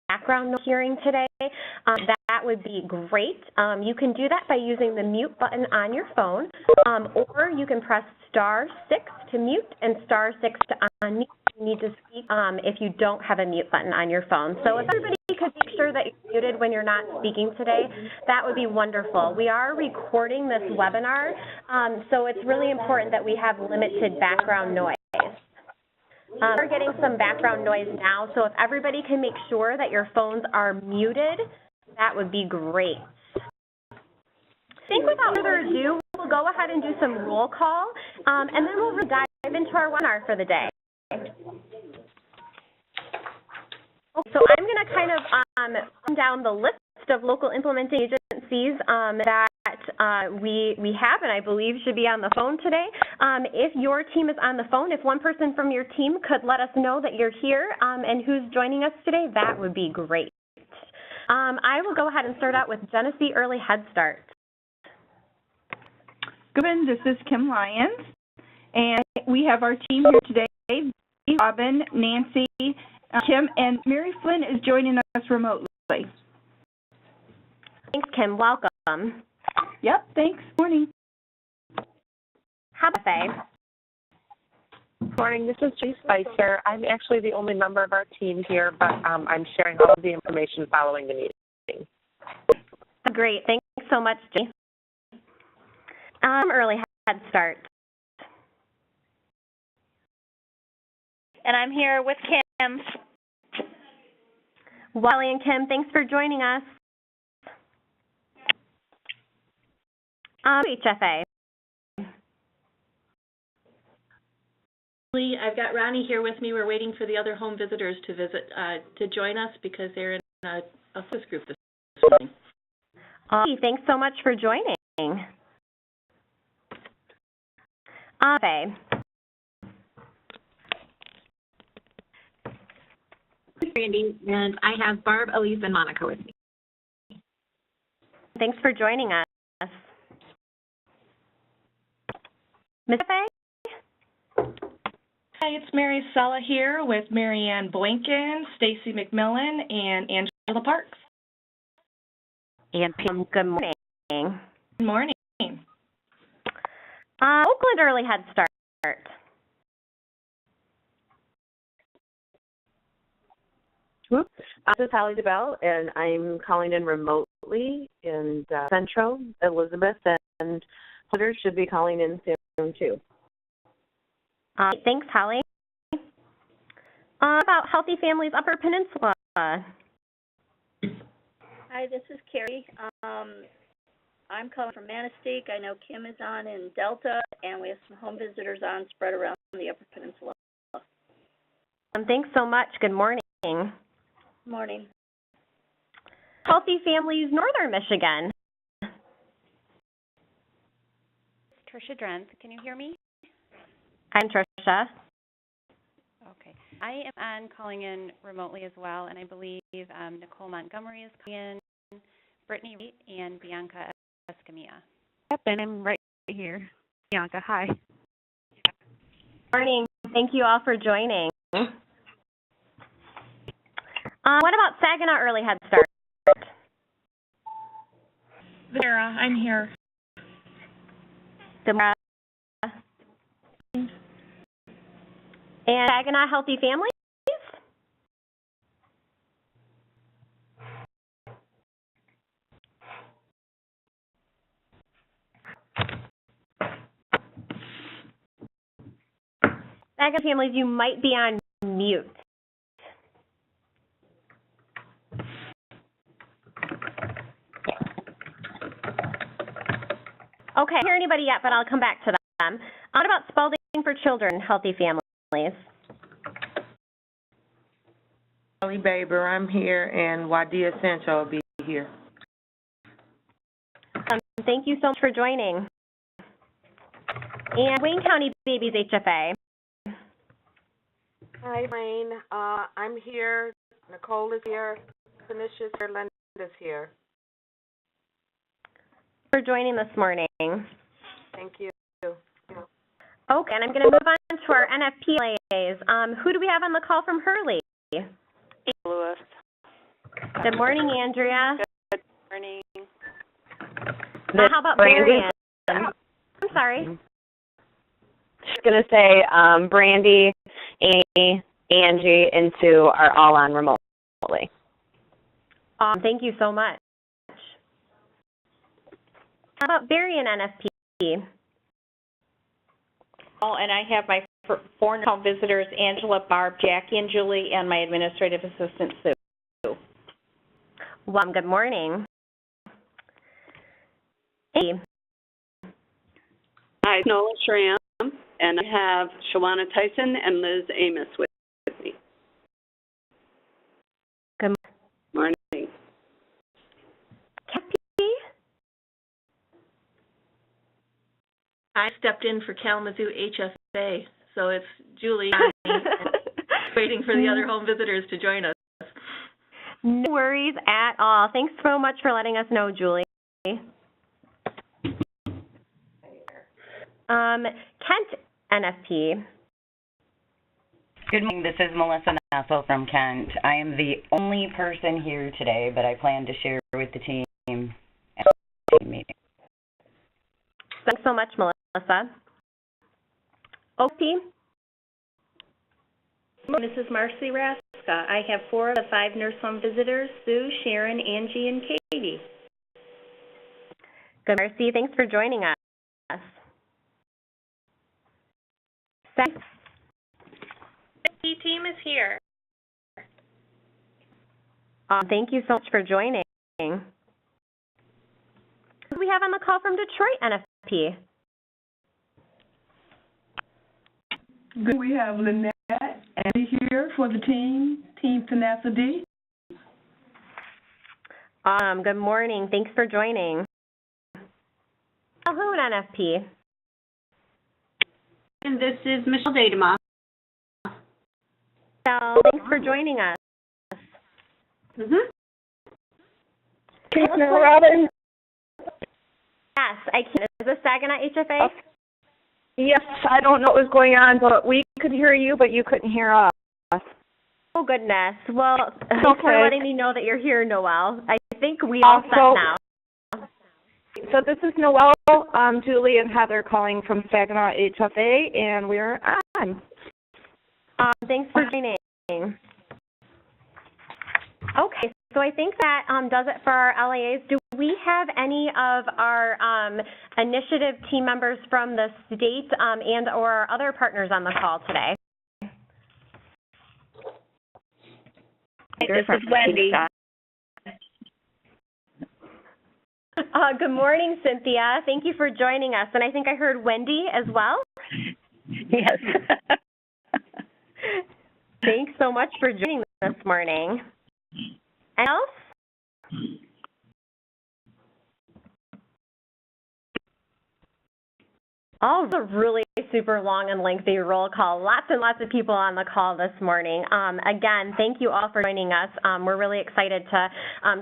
background noise hearing today, that would be great. You can do that by using the mute button on your phone, or you can press *6 to mute and *6 to unmute. You need to speak if you don't have a mute button on your phone. So if everybody could make sure that you're muted when you're not speaking today, that would be wonderful. We are recording this webinar, so it's really important that we have limited background noise. We're getting some background noise now, so if everybody can make sure that your phones are muted, that would be great. I think without further ado, we'll go ahead and do some roll call, and then we'll dive into our webinar for the day. So I'm going to kind of run down the list of local implementing agencies that we have and I believe should be on the phone today. If your team is on the phone, if one person from your team could let us know that you're here and who's joining us today, that would be great. I will go ahead and start out with Genesee Early Head Start. Good morning, this is Kim Lyons, and we have our team here today, Robin, Nancy, Kim, and Mary Flynn is joining us remotely. Thanks, Kim. Welcome. Yep, thanks. Morning. How about Faye? Good morning. This is Jay Spicer. I'm actually the only member of our team here, but I'm sharing all of the information following the meeting. Great. Thanks so much, Jay. Early Head Start. And I'm here with Kim. Wally and Kim, thanks for joining us. HFA. I've got Ronnie here with me. We're waiting for the other home visitors to visit to join us because they're in a focus group this morning. Thanks so much for joining. Faye. Randy, and I have Barb, Elise, and Monica with me. Thanks for joining us. Ms. Faye? Hi, it's Mary Sella here with Marianne Boynton, Stacy McMillan, and Angela Parks. And Pam, good morning. Good morning. Oakland Early Head Start. This is Holly DeBell, and I'm calling in remotely in Central. Elizabeth and Hunter should be calling in soon, too. Thanks, Holly. About Healthy Families Upper Peninsula. Hi, this is Carrie. I'm calling from Manistee. I know Kim is on in Delta, and we have some home visitors on spread around the Upper Peninsula. Thanks so much. Good morning. Good morning. Healthy Families Northern Michigan. Tricia Drenth, can you hear me? I'm Tricia. Okay. I am calling in remotely as well, and I believe Nicole Montgomery is calling in, Brittany Wright, and Bianca Escamilla. Yep, and I'm right here. Bianca, hi. Morning. Thank you all for joining. What about Saginaw Early Head Start? Vera, I'm here. Demara. And Saginaw Healthy Families? Saginaw Families, you might be on mute. Okay, I don't hear anybody yet, but I'll come back to them. What about Spalding for Children, Healthy Families? Molly Baber, I'm here, and Wadia Sancho will be here. Thank you so much for joining. And Wayne County Babies HFA. Hi, Wayne. I'm here. Nicole is here. Finish is here. Linda is here. For joining this morning. Thank you. Okay, and I'm going to move on to our NFP LIAs. Who do we have on the call from Hurley? Lewis. Good morning, Andrea. Good morning. How about Brandy? Marian? I'm sorry. Just going to say Brandy, Amy, Angie, and Sue are all on remotely. Thank you so much. How about Barry and NFP? Oh, and I have my 4 home visitors, Angela, Barb, Jackie, and Julie, and my administrative assistant, Sue. Well, good morning. Hey. Hi, Nola Schramm, and I have Shawana Tyson and Liz Amos with me. Good morning. Kathy? I stepped in for Kalamazoo HFA, so it's Julie waiting for the other home visitors to join us. No worries at all. Thanks so much for letting us know, Julie. Kent, NFP. Good morning. This is Melissa Nassel from Kent. I am the only person here today, but I plan to share with the team at the team meeting. Thanks so much, Melissa. OP. This is Marcy Raska. I have 4 of the 5 nurse home visitors, Sue, Sharon, Angie, and Katie. Good, Marcy. Thanks for joining us. The team is here. Thank you so much for joining. Who do we have on the call from Detroit, NFP? Good. We have Lynette Andy here for the team, Team Tenacity. Good morning. Thanks for joining. Calhoun, NFP. And this is Michelle Dadema. Thanks for joining us. Robin? Yes, I can. Is this Saginaw HFA? Yes, I don't know what was going on, but we could hear you, but you couldn't hear us. Oh, goodness. Well, thanks for letting me know that you're here, Noelle. I think we all set now. So this is Noelle, Julie, and Heather calling from Saginaw HFA, and we're on. Thanks for joining. Okay, so I think that does it for our LIAs. Do we have any of our initiative team members from the state and or our other partners on the call today? This is Wendy. Good morning, Cynthia. Thank you for joining us. And I think I heard Wendy as well. Yes. Thanks so much for joining this morning. Anyone else? Oh, it's a really super long and lengthy roll call. Lots and lots of people on the call this morning. Again, thank you all for joining us. We're really excited to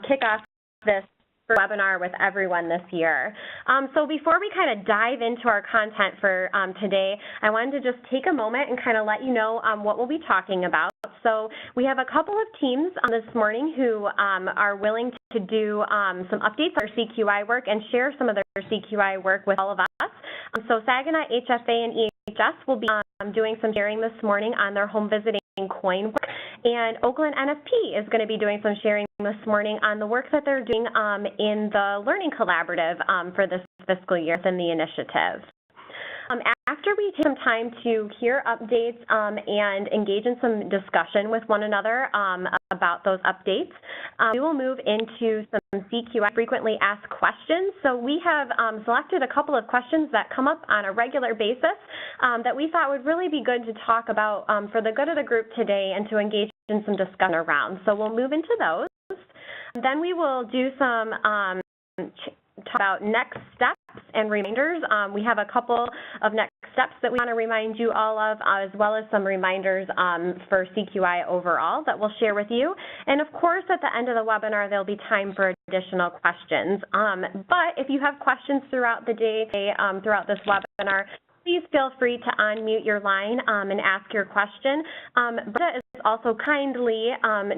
kick off this webinar with everyone this year. So before we kind of dive into our content for today, I wanted to just take a moment and kind of let you know what we'll be talking about. So we have a couple of teams this morning who are willing to do some updates on their CQI work and share some of their CQI work with all of us. So Saginaw HFA and EHS will be doing some sharing this morning on their home visiting coin work, and Oakland NFP is going to be doing some sharing this morning on the work that they're doing in the Learning Collaborative for this fiscal year within the initiative. After we take some time to hear updates and engage in some discussion with one another about those updates, we will move into some CQI frequently asked questions. So we have selected a couple of questions that come up on a regular basis that we thought would really be good to talk about for the good of the group today and to engage in some discussion around. So we'll move into those. Then we will do some talk about next steps and reminders. We have a couple of next steps that we want to remind you all of, as well as some reminders for CQI overall that we'll share with you. And of course, at the end of the webinar, there'll be time for additional questions. But if you have questions throughout the day, throughout this webinar, please feel free to unmute your line and ask your question. Brenda is also kindly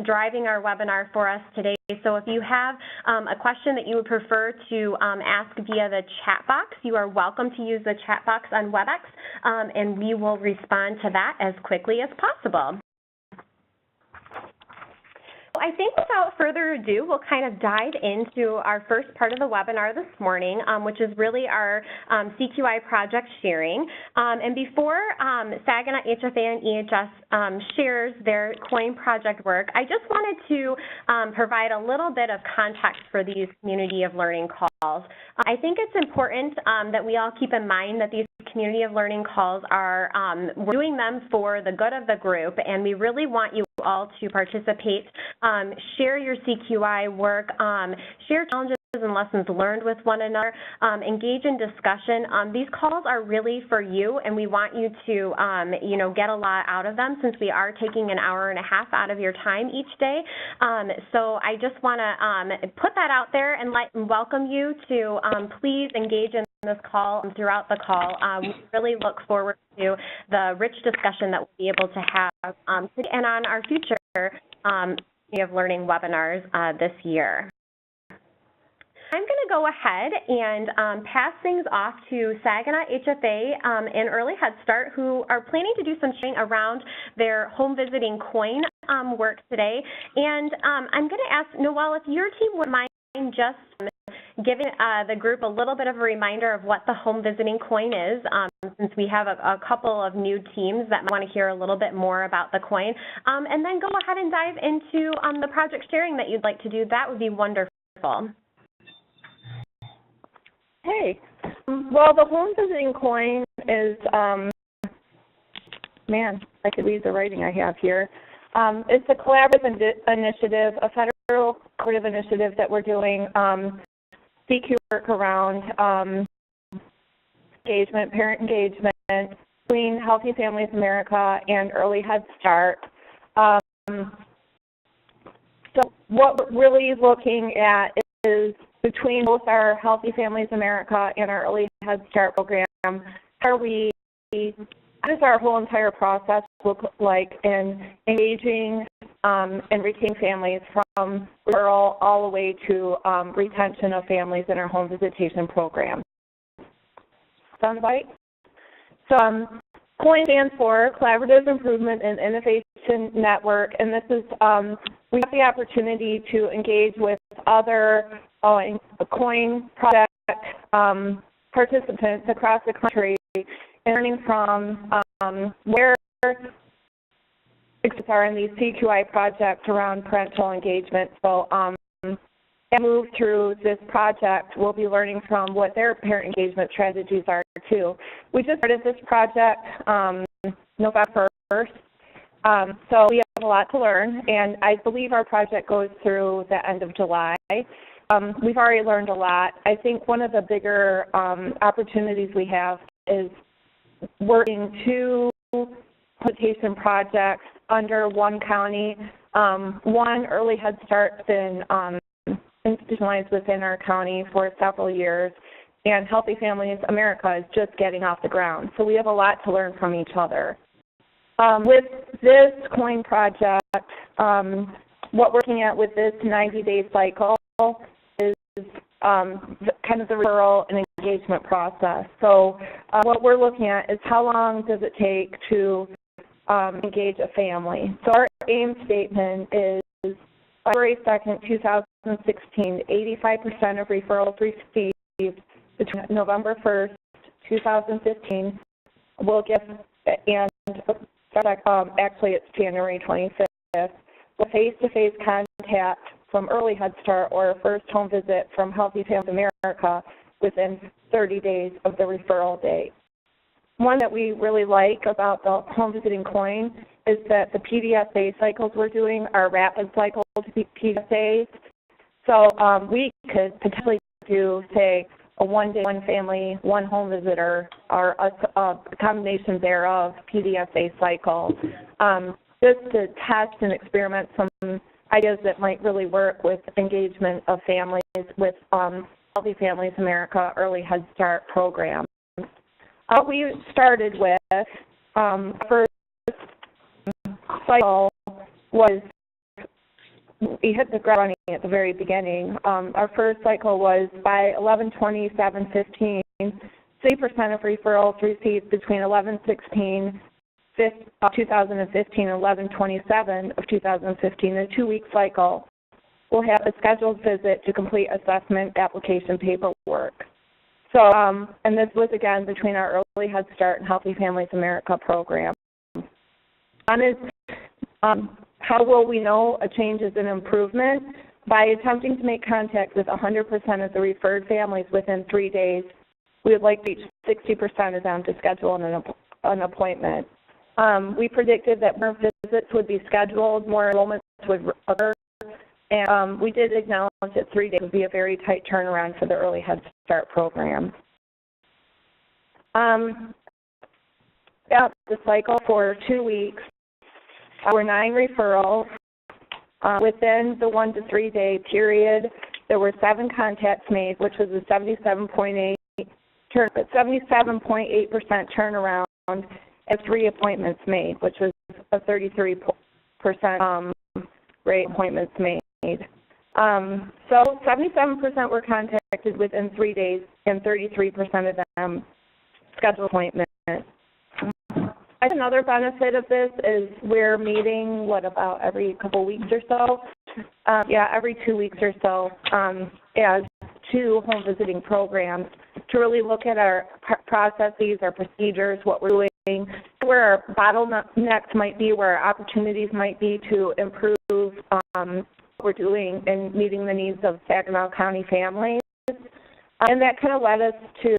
driving our webinar for us today. So if you have a question that you would prefer to ask via the chat box, you are welcome to use the chat box on WebEx, and we will respond to that as quickly as possible. I think without further ado, we'll kind of dive into our first part of the webinar this morning, which is really our CQI project sharing. And before Saginaw HFA and EHS shares their COIN project work, I just wanted to provide a little bit of context for these community of learning calls. I think it's important that we all keep in mind that these community of learning calls are, we're doing them for the good of the group, and we really want you all to participate, share your CQI work, share challenges and lessons learned with one another, engage in discussion. These calls are really for you, and we want you to, you know, get a lot out of them since we are taking an hour and a half out of your time each day. So I just want to put that out there and welcome you to please engage in this call and throughout the call. We really look forward to the rich discussion that we'll be able to have today and on our future of learning webinars this year. I'm going to go ahead and pass things off to Saginaw HFA and Early Head Start, who are planning to do some sharing around their home visiting COIN work today. And I'm going to ask Noelle if your team would mind just giving the group a little bit of a reminder of what the home visiting COIN is, since we have a couple of new teams that want to hear a little bit more about the COIN, and then go ahead and dive into the project sharing that you'd like to do. That would be wonderful. Hey, well, the home visiting COIN is, man, I could read the writing I have here. It's a collaborative initiative, a federal collaborative initiative that we're doing, CQ work around engagement, parent engagement between Healthy Families America and Early Head Start. So what we're really looking at is between both our Healthy Families America and our Early Head Start program, how does our whole entire process look like in engaging and retaining families from referral all the way to retention of families in our home visitation program. Sound right? So COIN stands for Collaborative Improvement and Innovation Network, and this is, we have the opportunity to engage with other COIN project participants across the country, learning from where are in these CQI projects around parental engagement. So as we move through this project, we'll be learning from what their parent engagement strategies are too. We just started this project November 1st, so we have a lot to learn, and I believe our project goes through the end of July. We've already learned a lot. I think one of the bigger opportunities we have is working two visitation projects under one county. One, Early Head Start's been institutionalized within our county for several years, and Healthy Families America is just getting off the ground. So we have a lot to learn from each other. With this COIN project, what we're looking at with this 90-day cycle is kind of the referral and engagement process. So what we're looking at is how long does it take to engage a family. So our aim statement is February 2nd, 2016, 85% of referrals received between November 1st, 2015 will get, and actually it's January 25th, with face-to-face contact from Early Head Start or a first home visit from Healthy Families America within 30 days of the referral date. One that we really like about the home visiting COIN is that the PDSA cycles we're doing are rapid cycle PDSAs. So we could potentially do, say, a one-day, one family, one home visitor, or a combination thereof PDSA cycle, just to test and experiment some ideas that might really work with engagement of families with Healthy Families America Early Head Start program. What we started with first cycle was, we hit the ground running at the very beginning. Our first cycle was by 11/27/15, 60% of referrals received between 11/16/2015 and 11/27 of 2015, a 2-week cycle. We'll have a scheduled visit to complete assessment application paperwork. So, and this was again between our Early Head Start and Healthy Families America program. One is, how will we know a change is an improvement? By attempting to make contact with 100% of the referred families within 3 days. We would like to reach 60% of them to schedule an appointment. We predicted that more visits would be scheduled, more enrollments would occur, and we did acknowledge that 3 days would be a very tight turnaround for the Early Head Start program. The cycle for 2 weeks, there were 9 referrals. Within the 1 to 3 day period, there were 7 contacts made, which was a 77.8% turnaround, and 3 appointments made, which was a 33% rate appointments made. So 77% were contacted within 3 days, and 33% of them scheduled appointments. Another benefit of this is we're meeting, about every couple weeks or so? Every 2 weeks or so as 2 home visiting programs to really look at our processes, our procedures, what we're doing, where our bottlenecks might be, where our opportunities might be to improve what we're doing and meeting the needs of Saginaw County families. And that kind of led us to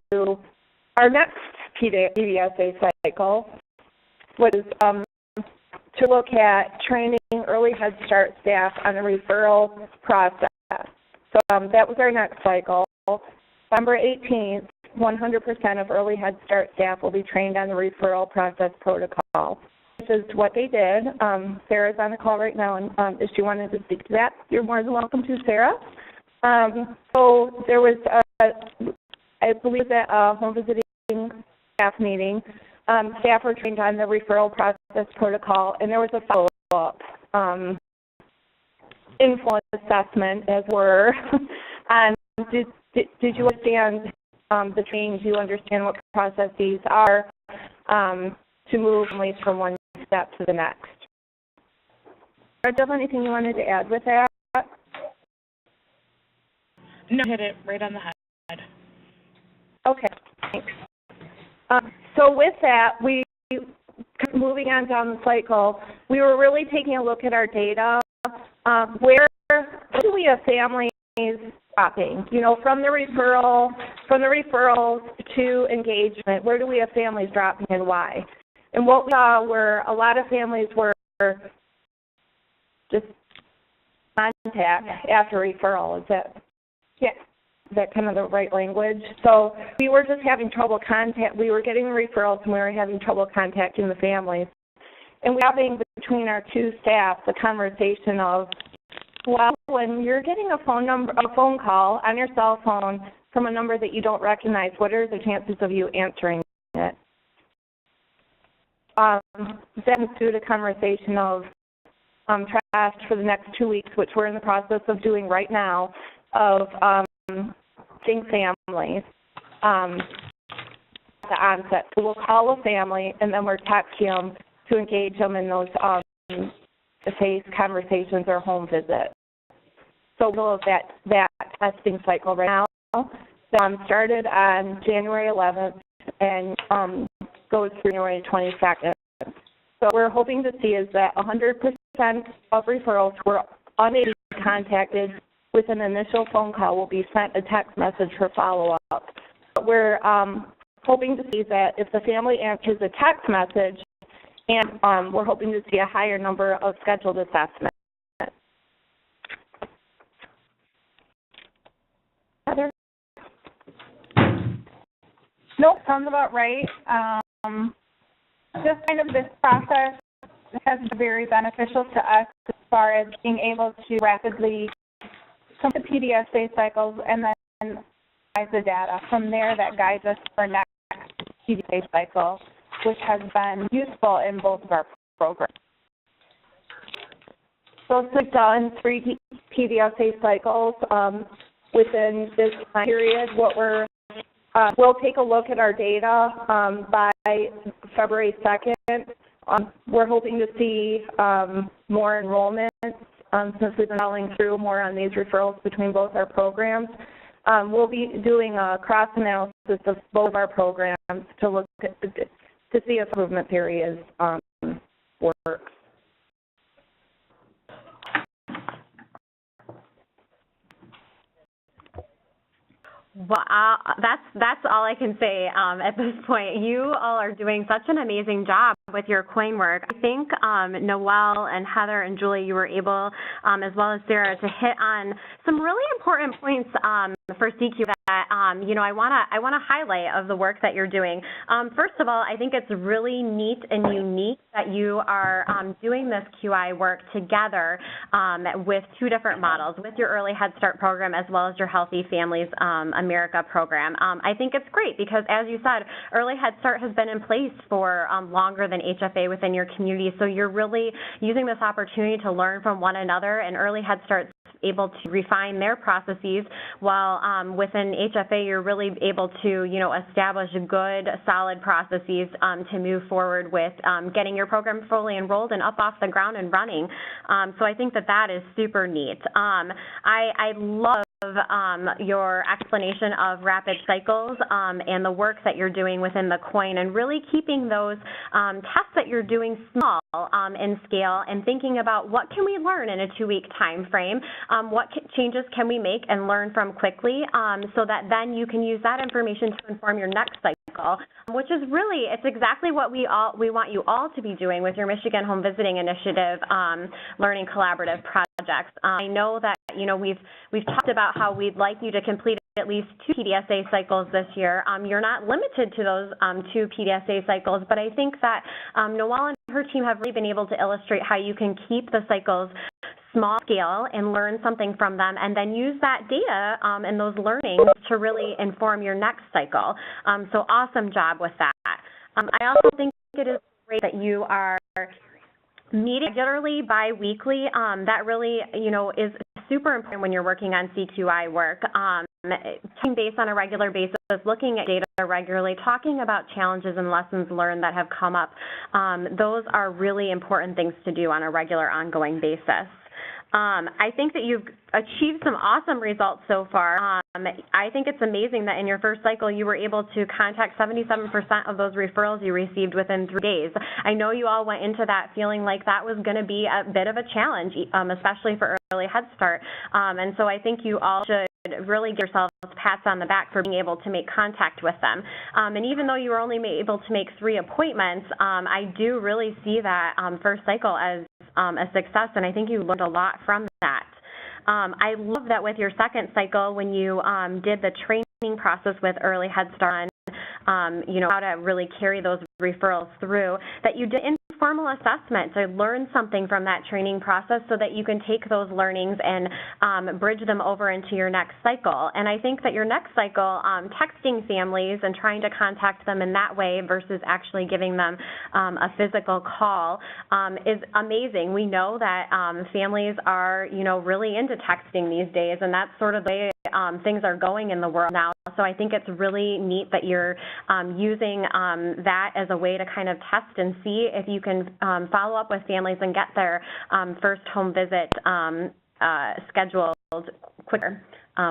our next PDSA cycle, which is to look at training Early Head Start staff on the referral process. So that was our next cycle. November 18th, 100% of Early Head Start staff will be trained on the referral process protocol. This is what they did. Sarah's on the call right now, and if she wanted to speak to that, you're more than welcome to, Sarah. So there was, I believe, at a home visiting staff meeting. Staff were trained on the referral process protocol, and there was a follow-up influence assessment, as were. Did you understand the training? Do you understand what processes are to move families from one step to the next? Do you have anything you wanted to add with that? No, hit it right on the head. Okay, thanks. So with that, moving on down the cycle, we were really taking a look at our data. Where do we have families dropping? You know, from the referrals to engagement, where do we have families dropping and why? And what we saw were a lot of families were just contact after referral. Is that kind of the right language? So we were just having trouble we were getting referrals and we were having trouble contacting the families. And we're having between our 2 staffs a conversation of, well, when you're getting a phone call on your cell phone from a number that you don't recognize, what are the chances of you answering it? Then ensued a conversation of trash for the next 2 weeks, which we're in the process of doing right now, of seeing families at the onset. So we'll call a family and then we're texting them to engage them in those face conversations or home visits. So we'll have that testing cycle right now. Started on January 11th and goes through January 22nd. So what we're hoping to see is that 100% of referrals were unable to be contacted with an initial phone call will be sent a text message for follow-up. But we're hoping to see that if the family answers a text message, and we're hoping to see a higher number of scheduled assessments. Heather? Nope, sounds about right. Just kind of this process has been very beneficial to us as far as being able to rapidly come to PDSA cycles and then analyze the data. From there, that guides us for next PDSA cycle, which has been useful in both of our programs. So we've done 3 PDSA cycles within this time period. We'll take a look at our data by February 2nd. We're hoping to see more enrollments since we've been following through more on these referrals between both our programs. We'll be doing a cross-analysis of both of our programs to look at, to see if improvement periods work. Well, that's all I can say at this point. You all are doing such an amazing job with your coin work. I think Noelle and Heather and Julie, you were able, as well as Sarah, to hit on some really important points for CQ that I want to highlight of the work that you're doing. First of all, I think it's really neat and unique that you are doing this QI work together with 2 different models, with your Early Head Start program as well as your Healthy Families America program. I think it's great because, as you said, Early Head Start has been in place for longer than HFA within your community, so you're really using this opportunity to learn from one another, and Early Head Start's able to refine their processes, while within HFA you're really able to, establish good, solid processes to move forward with getting your program fully enrolled and up off the ground and running. So I think that is super neat. I love your explanation of rapid cycles and the work that you're doing within the coin, and really keeping those tests that you're doing small in scale, and thinking about what can we learn in a 2-week time frame, what changes can we make and learn from quickly, so that then you can use that information to inform your next cycle, which is really, it's exactly what we want you all to be doing with your Michigan Home Visiting Initiative Learning Collaborative projects. I know that we've talked about how we'd like you to complete at least 2 PDSA cycles this year. You're not limited to those 2 PDSA cycles, but I think that Noelle and her team have really been able to illustrate how you can keep the cycles small scale and learn something from them, and then use that data and those learnings to really inform your next cycle. So awesome job with that. I also think it is great that you are meeting regularly, bi-weekly. That really, is super important when you're working on CQI work. Touching base on a regular basis, looking at data regularly, talking about challenges and lessons learned that have come up. Those are really important things to do on a regular, ongoing basis. I think that you've achieved some awesome results so far. I think it's amazing that in your first cycle you were able to contact 77% of those referrals you received within 3 days. I know you all went into that feeling like that was going to be a bit of a challenge, especially for Early Head Start. And so I think you all should really give yourselves pats on the back for being able to make contact with them. And even though you were only able to make 3 appointments, I do really see that first cycle as a success, and I think you learned a lot from that. I love that with your second cycle, when you did the training process with Early Head Start, how to really carry those referrals through, that you did informal assessment to learn something from that training process so that you can take those learnings and bridge them over into your next cycle. And I think that your next cycle, texting families and trying to contact them in that way versus actually giving them a physical call is amazing. We know that families are, really into texting these days, and that's sort of the way things are going in the world now. So I think it's really neat that you're using that as a way to kind of test and see if you can follow up with families and get their first home visit scheduled quicker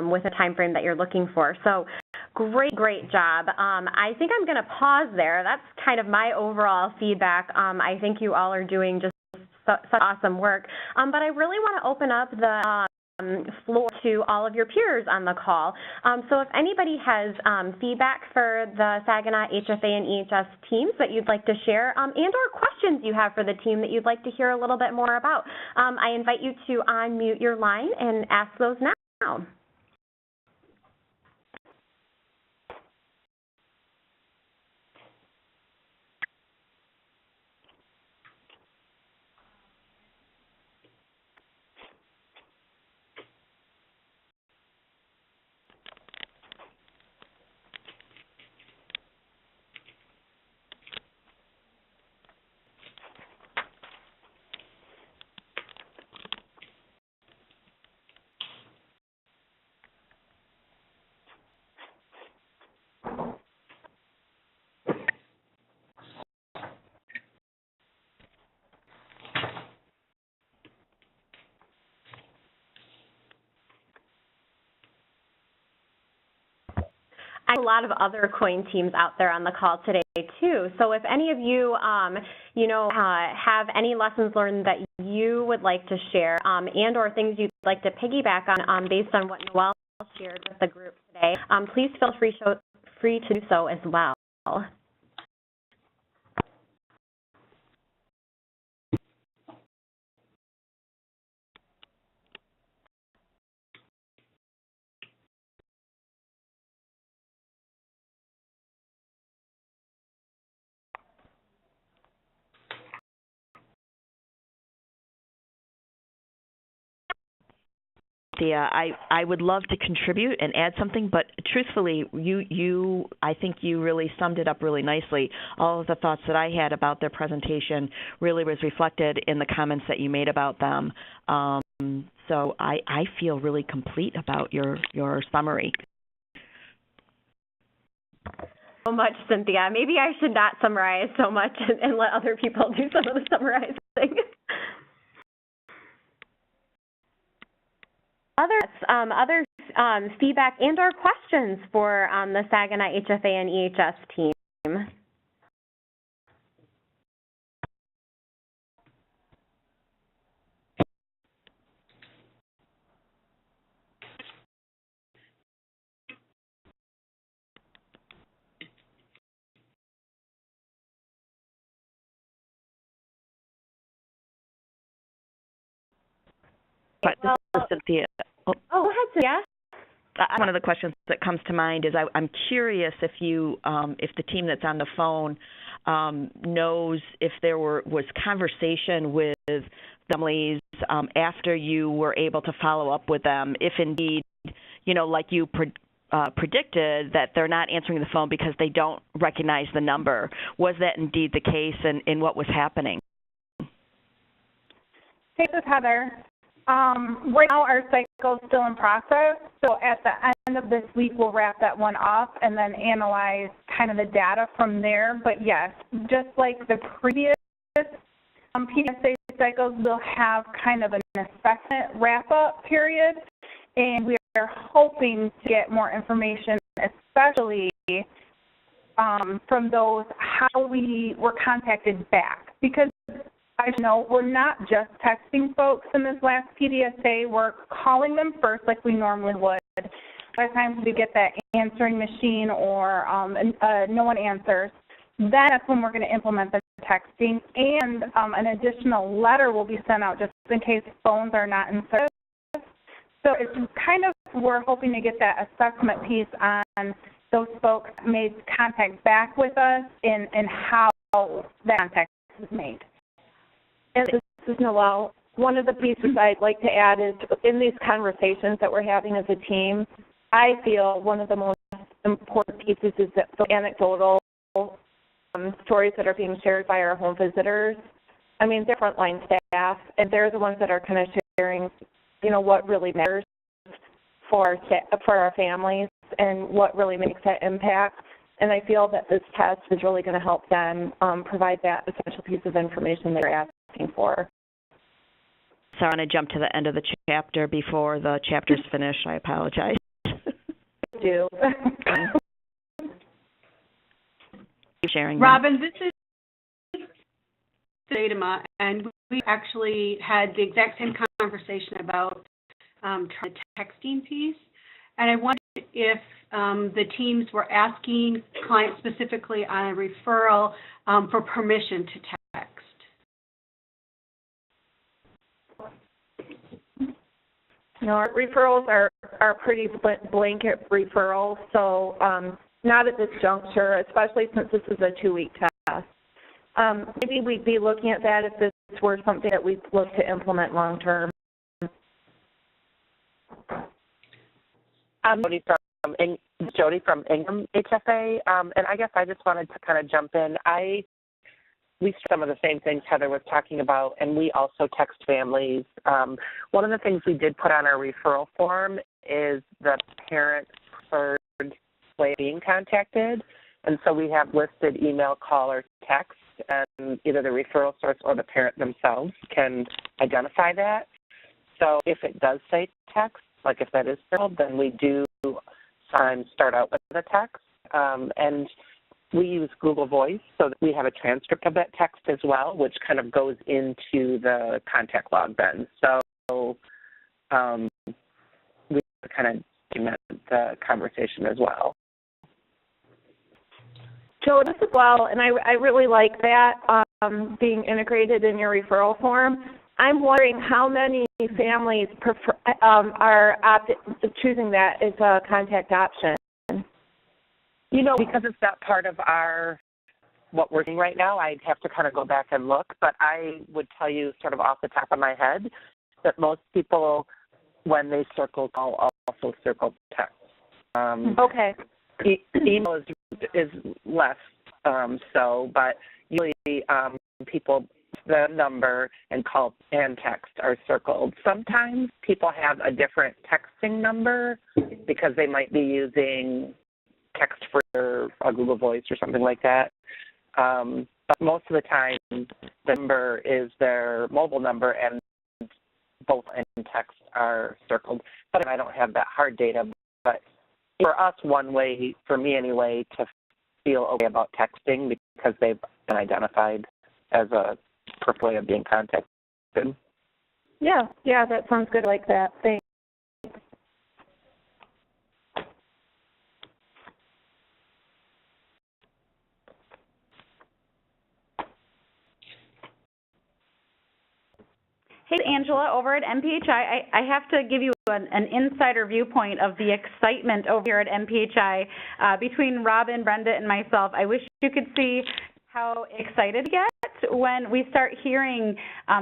with a time frame that you're looking for. So great job. I think I'm going to pause there. That's kind of my overall feedback. I think you all are doing just such awesome work. But I really want to open up the floor to all of your peers on the call. So if anybody has feedback for the Saginaw HFA and EHS teams that you'd like to share, and or questions you have for the team that you'd like to hear a little bit more about, I invite you to unmute your line and ask those now. I have a lot of other COIN teams out there on the call today too. So if any of you, have any lessons learned that you would like to share, and or things you'd like to piggyback on based on what Noelle shared with the group today, please feel free to do so as well. I would love to contribute and add something, but truthfully, I think you really summed it up really nicely. All of the thoughts that I had about their presentation really was reflected in the comments that you made about them. So I feel really complete about your summary. So much, Cynthia. Maybe I should not summarize so much and let other people do some of the summarizing. Other feedback and or questions for the Saginaw HFA and EHS team? But this is Cynthia. Oh, go ahead, Cynthia. One of the questions that comes to mind is I'm curious if the team that's on the phone knows if there was conversation with families after you were able to follow up with them, if indeed, like you predicted, that they're not answering the phone because they don't recognize the number. Was that indeed the case, and what was happening? Hey, this is Heather. Right now our cycle is still in process, so at the end of this week we'll wrap that one up and then analyze kind of the data from there. But yes, just like the previous PDSA cycles, we'll have kind of an assessment wrap-up period, and we are hoping to get more information, especially from those how we were contacted back, because I know we're not just texting folks in this last PDSA, we're calling them first like we normally would. A lot of times we get that answering machine or no one answers. Then that's when we're going to implement the texting, and an additional letter will be sent out just in case phones are not in service. So it's kind of, we're hoping to get that assessment piece on those folks made contact back with us and how that contact was made. And this is Noelle. One of the pieces I'd like to add is in these conversations that we're having as a team, I feel one of the most important pieces is that the anecdotal stories that are being shared by our home visitors. I mean, they're frontline staff, and they're the ones that are kind of sharing, what really matters for our families and what really makes that impact. And I feel that this test is really going to help them provide that essential piece of information they're asking for. So I want to jump to the end of the chapter before the chapter's finished. I apologize. Do. Keep sharing. Robin, this is Sadema, and we actually had the exact same conversation about the texting piece. And I wondered if the teams were asking clients specifically on a referral for permission to text. Our referrals are pretty blanket referrals, so not at this juncture, especially since this is a 2-week test. Maybe we'd be looking at that if this were something that we'd look to implement long term. Jody from Ingham HFA, and I guess I just wanted to kind of jump in. We some of the same things Heather was talking about, and we also text families. One of the things we did put on our referral form is the parent's preferred way of being contacted, and so we have listed email, call, or text, and either the referral source or the parent themselves can identify that. So if it does say text, like if that is filled, then we do sometimes start out with a text, and we use Google Voice so that we have a transcript of that text as well, which kind of goes into the contact log then. So we kind of document the conversation as well. Joe, this as well, and I really like that being integrated in your referral form. I'm wondering how many families prefer, are choosing that as a contact option. You know, because it's not part of what we're doing right now, I'd have to kind of go back and look, but I would tell you sort of off the top of my head that most people, when they circle call, also circle text. Okay. Email is less so, but usually people, the number and call and text are circled. Sometimes people have a different texting number because they might be using text for a Google Voice or something like that. But most of the time, the number is their mobile number, and both and text are circled. But I don't have that hard data. But for us, one way, for me anyway, to feel okay about texting because they've been identified as a preferred way of being contacted. Yeah, that sounds good like that. Thanks. Hey, Angela, over at MPHI, I have to give you an insider viewpoint of the excitement over here at MPHI between Robin, Brenda, and myself. I wish you could see how excited we get when we start hearing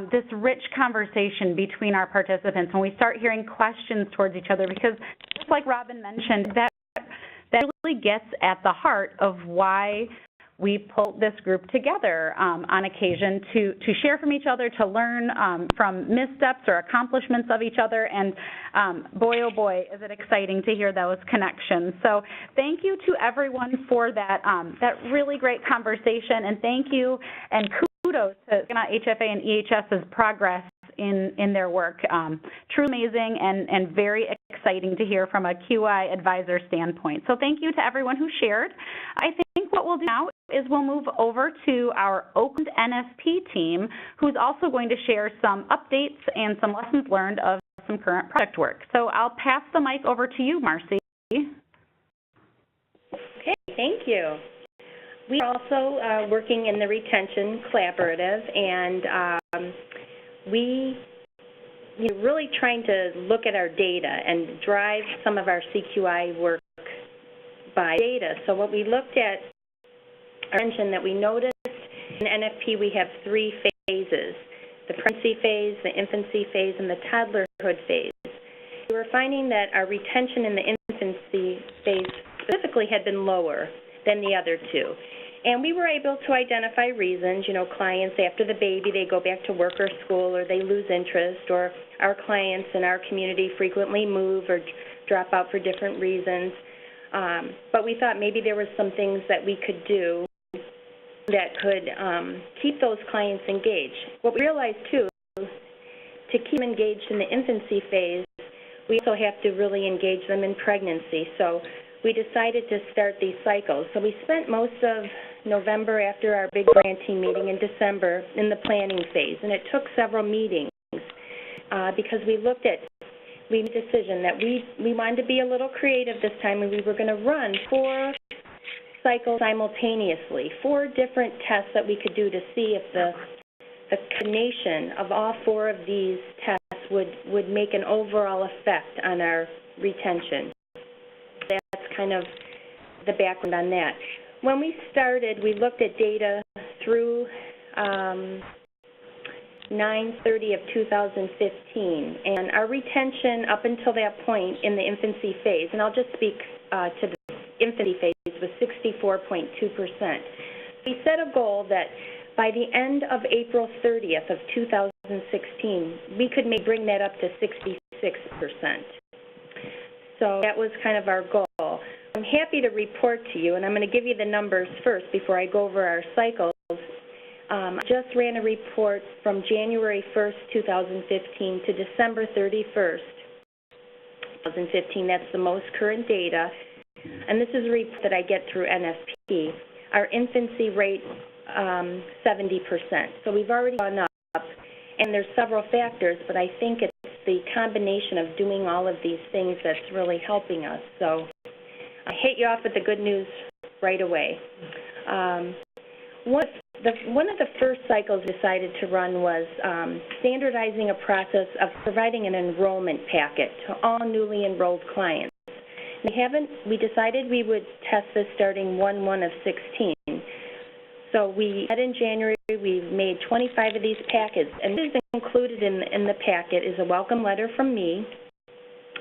this rich conversation between our participants, when we start hearing questions towards each other, because just like Robin mentioned, that really gets at the heart of why we pull this group together on occasion to share from each other, to learn from missteps or accomplishments of each other, and boy, oh boy, is it exciting to hear those connections. So thank you to everyone for that really great conversation, and thank you and kudos to HFA and EHS's progress in their work. Truly amazing and very exciting to hear from a QI advisor standpoint. So thank you to everyone who shared. I think what we'll do now is we'll move over to our Oakland NFP team, who's also going to share some updates and some lessons learned of some current project work. So I'll pass the mic over to you, Marcy. Okay, thank you. We are also working in the retention collaborative, and we're really trying to look at our data and drive some of our CQI work by data. So what we looked at, I mentioned that we noticed in NFP we have 3 phases: the pregnancy phase, the infancy phase, and the toddlerhood phase. We were finding that our retention in the infancy phase specifically had been lower than the other 2. And we were able to identify reasons. You know, clients after the baby, they go back to work or school, or they lose interest, or our clients in our community frequently move or drop out for different reasons. But we thought maybe there were some things that we could do that could keep those clients engaged. What we realized, too, to keep them engaged in the infancy phase, we also have to really engage them in pregnancy. So we decided to start these cycles. So we spent most of November after our big grant team meeting in December in the planning phase, and it took several meetings because we made a decision that we wanted to be a little creative this time, and we were going to run 4 cycles simultaneously, 4 different tests that we could do to see if the combination of all 4 of these tests would make an overall effect on our retention. That's kind of the background on that. When we started, we looked at data through 9/30 of 2015, and our retention up until that point in the infancy phase, and I'll just speak to the infancy phase, was 64.2%. We set a goal that by the end of April 30th of 2016, we could bring that up to 66%. So that was kind of our goal. I'm happy to report to you, and I'm going to give you the numbers first before I go over our cycles. I just ran a report from January 1st, 2015 to December 31st, 2015. That's the most current data. and this is a report that I get through NFP, our infancy rate 70%. So we've already gone up, and there's several factors, but I think it's the combination of doing all of these things that's really helping us. So I hit you off with the good news right away. One of the first cycles we decided to run was standardizing a process of providing an enrollment packet to all newly enrolled clients. We decided we would test this starting 1/1/16. So we had in January, we made 25 of these packets, and what is included in the packet is a welcome letter from me,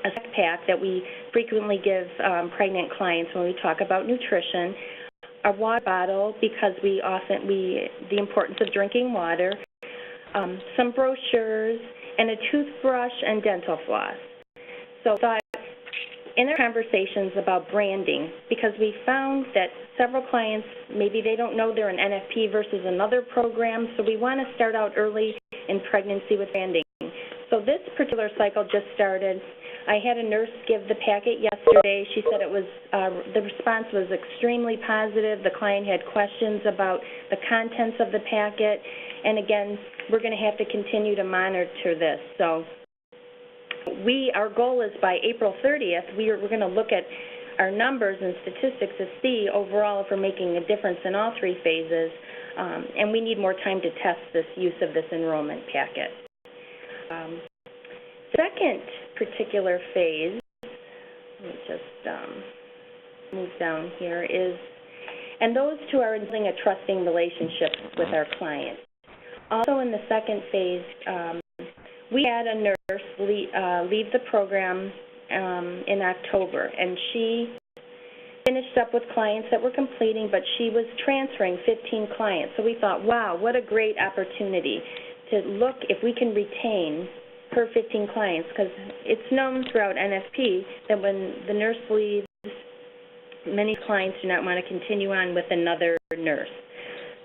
a pack that we frequently give pregnant clients when we talk about nutrition, a water bottle because the importance of drinking water, some brochures, and a toothbrush and dental floss. So I thought in our conversations about branding, because we found that several clients, maybe they don't know they're an NFP versus another program, so we want to start out early in pregnancy with branding. So this particular cycle just started. I had a nurse give the packet yesterday. She said it was, the response was extremely positive. The client had questions about the contents of the packet. And again, we're going to have to continue to monitor this. So our goal is by April 30th, we're going to look at our numbers and statistics to see overall if we're making a difference in all three phases. And we need more time to test this use of this enrollment packet. Second particular phase, let me just move down here, is, and those two are building a trusting relationship with our clients. Also in the second phase, we had a nurse leave the program in October, and she finished up with clients that were completing, but she was transferring 15 clients. So we thought, wow, what a great opportunity to look if we can retain her 15 clients, because it's known throughout NFP that when the nurse leaves, many clients do not want to continue on with another nurse.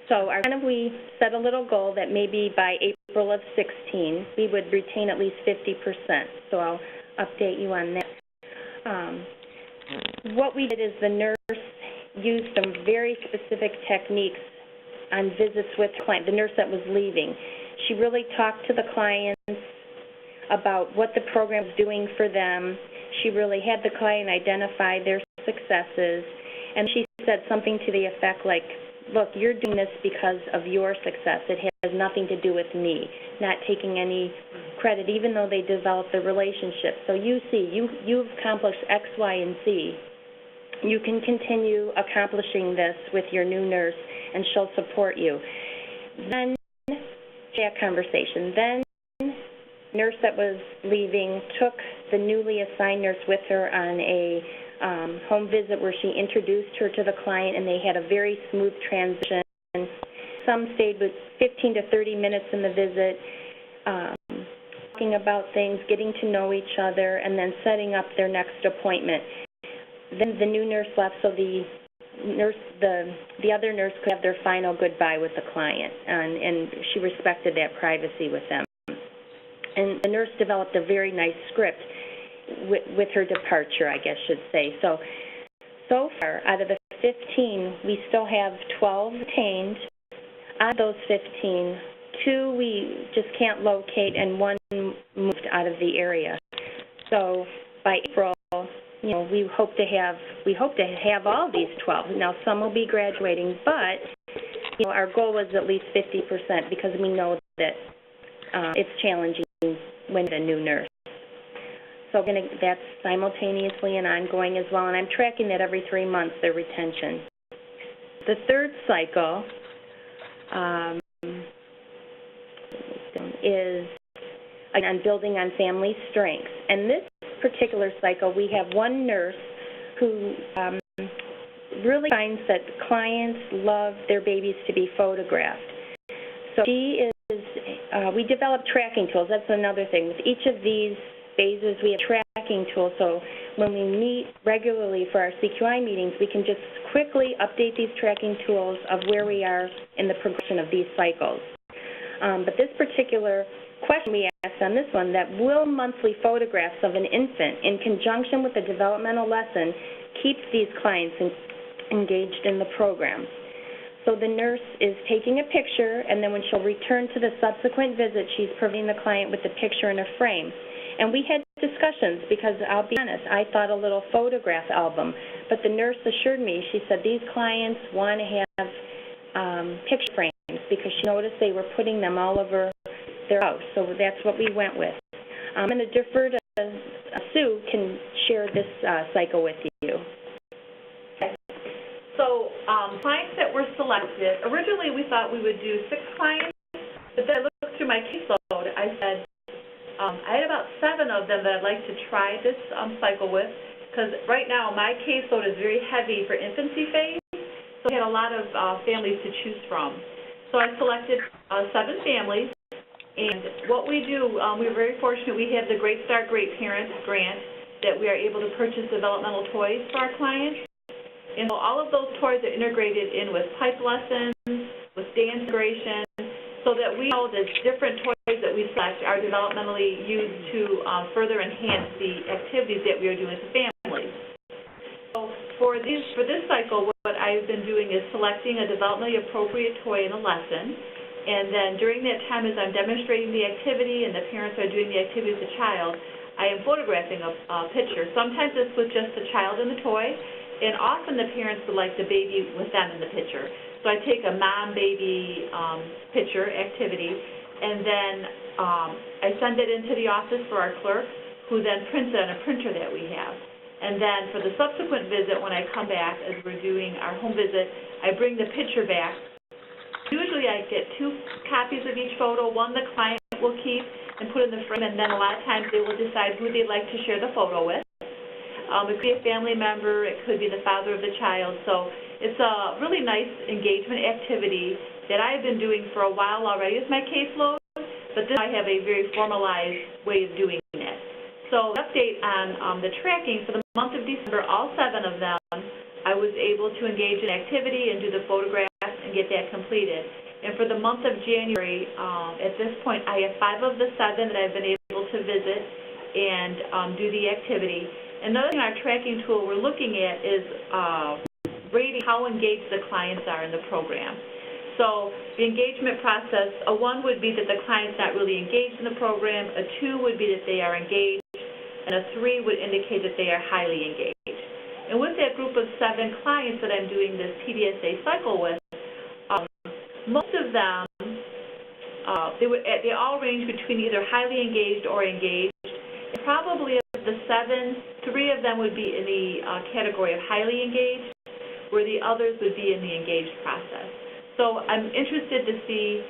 So we set a little goal that maybe by April of 16, we would retain at least 50%. So I'll update you on that. What we did is the nurse used some very specific techniques on visits with the client, the nurse that was leaving. She really talked to the clients about what the program is doing for them. She really had the client identify their successes, and she said something to the effect like, look, you're doing this because of your success. It has nothing to do with me, not taking any credit, even though they developed the relationship. So you see, you've accomplished X, Y, and Z. You can continue accomplishing this with your new nurse, and she'll support you. Then that conversation. Then nurse that was leaving took the newly assigned nurse with her on a home visit where she introduced her to the client, and they had a very smooth transition. Some stayed with 15 to 30 minutes in the visit, talking about things, getting to know each other, and then setting up their next appointment. Then the new nurse left, so the other nurse could have their final goodbye with the client, and she respected that privacy with them. And the nurse developed a very nice script with her departure, I guess should say. So far, out of the 15, we still have 12 retained. Out of those 15, 2 we just can't locate, and 1 moved out of the area. So by April, we hope to have all these 12. Now some will be graduating, but our goal was at least 50% because we know that it's challenging when a new nurse. So that's simultaneously and ongoing as well, and I'm tracking that every 3 months, their retention. The third cycle is on building on family strengths. And this particular cycle, we have one nurse who really finds that clients love their babies to be photographed. So she is, we develop tracking tools. That's another thing. With each of these phases, we have tracking tools. So when we meet regularly for our CQI meetings, we can just quickly update these tracking tools of where we are in the progression of these cycles. But this particular question we asked on this one, that will monthly photographs of an infant in conjunction with the developmental lesson keep these clients engaged in the program. So the nurse is taking a picture, and then when she'll return to the subsequent visit, she's providing the client with the picture in a frame. And we had discussions because, I'll be honest, I thought a little photograph album, but the nurse assured me, she said these clients want to have picture frames because she noticed they were putting them all over their house. So that's what we went with. I'm going to defer to Sue can share this cycle with you. So clients that were selected, originally we thought we would do 6 clients, but then I looked through my caseload. I said I had about 7 of them that I'd like to try this cycle with, because right now my caseload is very heavy for infancy phase, so I had a lot of families to choose from. So I selected 7 families, and what we do, we're very fortunate. We have the Great Start Great Parents grant that we are able to purchase developmental toys for our clients. And so all of those toys are integrated in with pipe lessons, with dance integration, so that we know that different toys that we select are developmentally used to further enhance the activities that we are doing with the families. So for this cycle, what I've been doing is selecting a developmentally appropriate toy in a lesson, and then during that time as I'm demonstrating the activity and the parents are doing the activity with the child, I am photographing a picture. Sometimes it's with just the child and the toy, and often the parents would like the baby with them in the picture. So I take a mom-baby picture activity, and then I send it into the office for our clerk, who then prints it on a printer that we have. And then for the subsequent visit, when I come back, as we're doing our home visit, I bring the picture back. Usually I get 2 copies of each photo, one the client will keep and put in the frame, and then a lot of times they will decide who they'd like to share the photo with. It could be a family member, it could be the father of the child. So it's a really nice engagement activity that I've been doing for a while already as my caseload, but then I have a very formalized way of doing it. So an update on the tracking for the month of December, all 7 of them, I was able to engage in activity and do the photographs and get that completed. And for the month of January, at this point, I have 5 of the 7 that I've been able to visit and do the activity. Another thing in our tracking tool we're looking at is rating how engaged the clients are in the program. So the engagement process, a 1 would be that the client's not really engaged in the program, a 2 would be that they are engaged, and a 3 would indicate that they are highly engaged. And with that group of 7 clients that I'm doing this PDSA cycle with, most of them, they all range between either highly engaged or engaged. And probably of the 7, 3 of them would be in the category of highly engaged, where the others would be in the engaged process. So I'm interested to see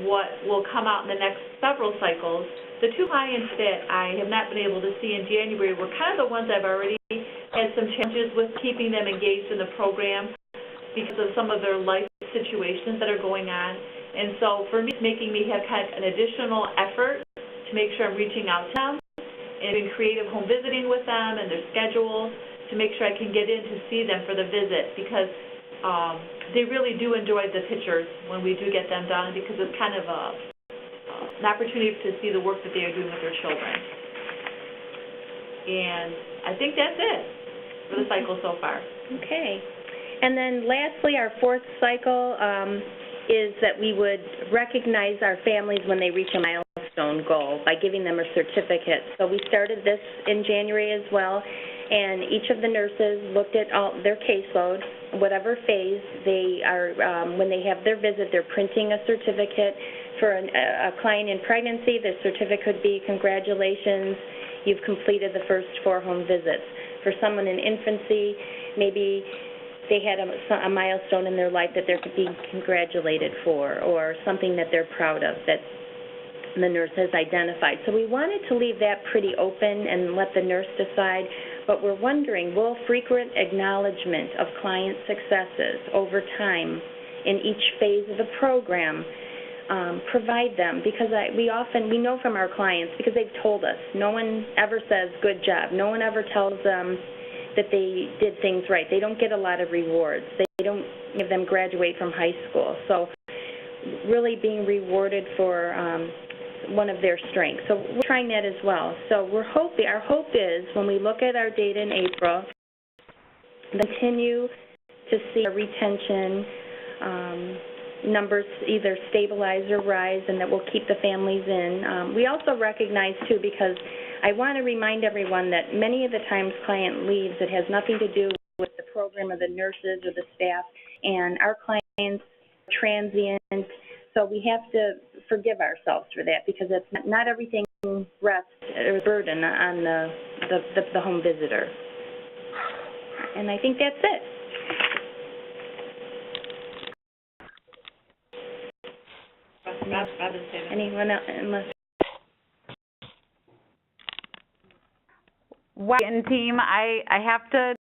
what will come out in the next several cycles. The 2 clients that I have not been able to see in January were kind of the ones I've already had some challenges with keeping them engaged in the program because of some of their life situations that are going on. And so for me, it's making me have kind of an additional effort to make sure I'm reaching out to them and doing creative home visiting with them and their schedules to make sure I can get in to see them for the visit, because they really do enjoy the pictures when we do get them done, because it's kind of an opportunity to see the work that they are doing with their children. And I think that's it for the cycle so far. Okay. And then lastly, our 4th cycle is that we would recognize our families when they reach a milestone goal by giving them a certificate. So we started this in January as well, and each of the nurses looked at all their caseload, whatever phase they are, when they have their visit, they're printing a certificate. For a client in pregnancy, the certificate could be, congratulations, you've completed the first 4 home visits. For someone in infancy, maybe they had a milestone in their life that they're being congratulated for, or something that they're proud of that the nurse has identified. So we wanted to leave that pretty open and let the nurse decide, but we're wondering, will frequent acknowledgement of client successes over time in each phase of the program provide them? Because we know from our clients, because they've told us, no one ever says good job. No one ever tells them that they did things right. They don't get a lot of rewards. They don't give them graduate from high school. So really being rewarded for one of their strengths. So we're trying that as well. So our hope is when we look at our data in April, continue to see our retention numbers either stabilize or rise, and that will keep the families in. We also recognize, too, because I want to remind everyone that many of the times client leaves, it has nothing to do with the program or the nurses or the staff, and our clients are transient, so we have to forgive ourselves for that, because it's not everything rests or burden on the home visitor. And I think that's it. Anyone else? Unless Wow, and team, I have to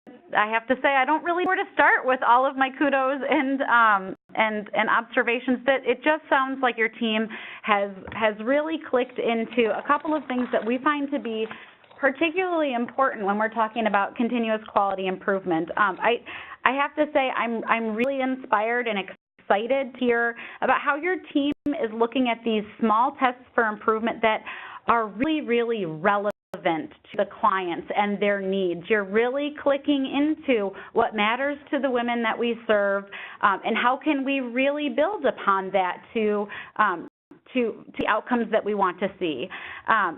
say I don't really know where to start with all of my kudos and observations. That it just sounds like your team has really clicked into a couple of things that we find to be particularly important when we're talking about continuous quality improvement. I have to say I'm really inspired and excited to hear about how your team is looking at these small tests for improvement that are really, really relevant to the clients and their needs. You're really clicking into what matters to the women that we serve, and how can we really build upon that to the outcomes that we want to see.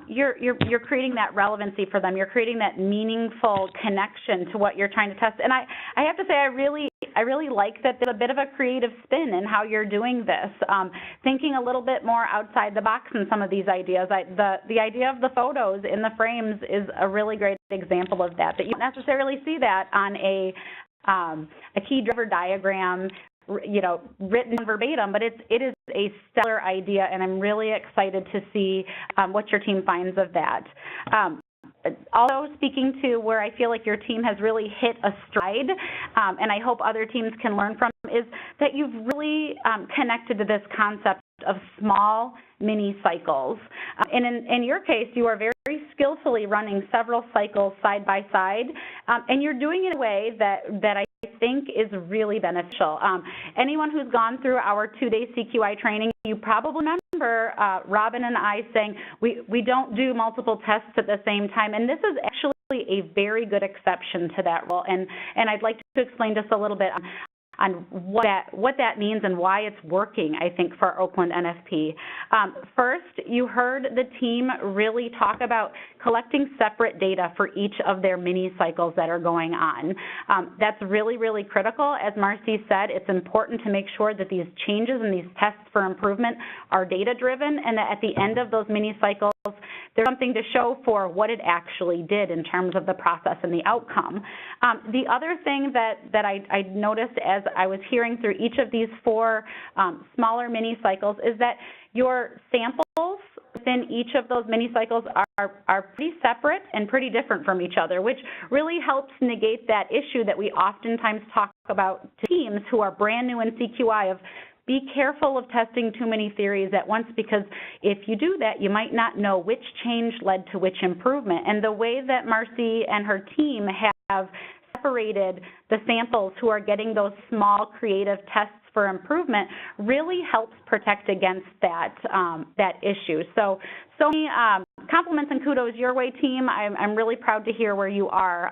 You're creating that relevancy for them. You're creating that meaningful connection to what you're trying to test. And I have to say, I really like that there's a bit of a creative spin in how you're doing this, thinking a little bit more outside the box in some of these ideas. The idea of the photos in the frames is a really great example of that. But you don't necessarily see that on a key driver diagram, written verbatim, but it is a stellar idea, and I'm really excited to see what your team finds of that. Also, speaking to where I feel like your team has really hit a stride, and I hope other teams can learn from, is that you've really connected to this concept of small mini cycles. And in your case, you are very skillfully running several cycles side by side, and you're doing it in a way that I think is really beneficial. Anyone who's gone through our 2-day CQI training, you probably remember Robin and I saying we don't do multiple tests at the same time, and this is actually a very good exception to that rule. And I'd like to explain just a little bit on what that means and why it's working, I think, for Oakland NFP. First, you heard the team really talk about collecting separate data for each of their mini cycles that are going on. That's really, really critical. As Marcy said, it's important to make sure that these changes and these tests for improvement are data-driven, and that at the end of those mini cycles, there's something to show for what it actually did in terms of the process and the outcome. The other thing that I noticed as I was hearing through each of these 4 smaller mini cycles is that your samples within each of those mini cycles are pretty separate and pretty different from each other, which really helps negate that issue that we oftentimes talk about to teams who are brand new in CQI of be careful of testing too many theories at once, because if you do that, you might not know which change led to which improvement. And the way that Marcy and her team have separated the samples who are getting those small creative tests for improvement really helps protect against that issue. So many compliments and kudos your way, team. I'm really proud to hear where you are.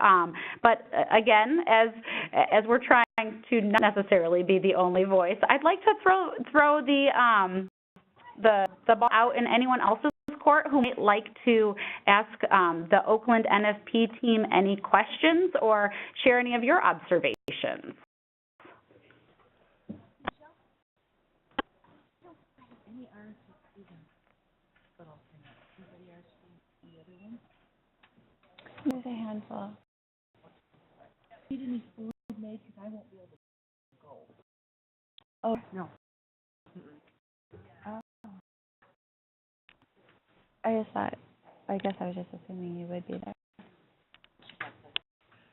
But again, as we're trying to not necessarily be the only voice, I'd like to throw the ball out in anyone else's court who might like to ask the Oakland NFP team any questions or share any of your observations. There's a handful. Need any food made? Because I won't be able to go. Oh, no. Oh. I guess I was just assuming you would be there.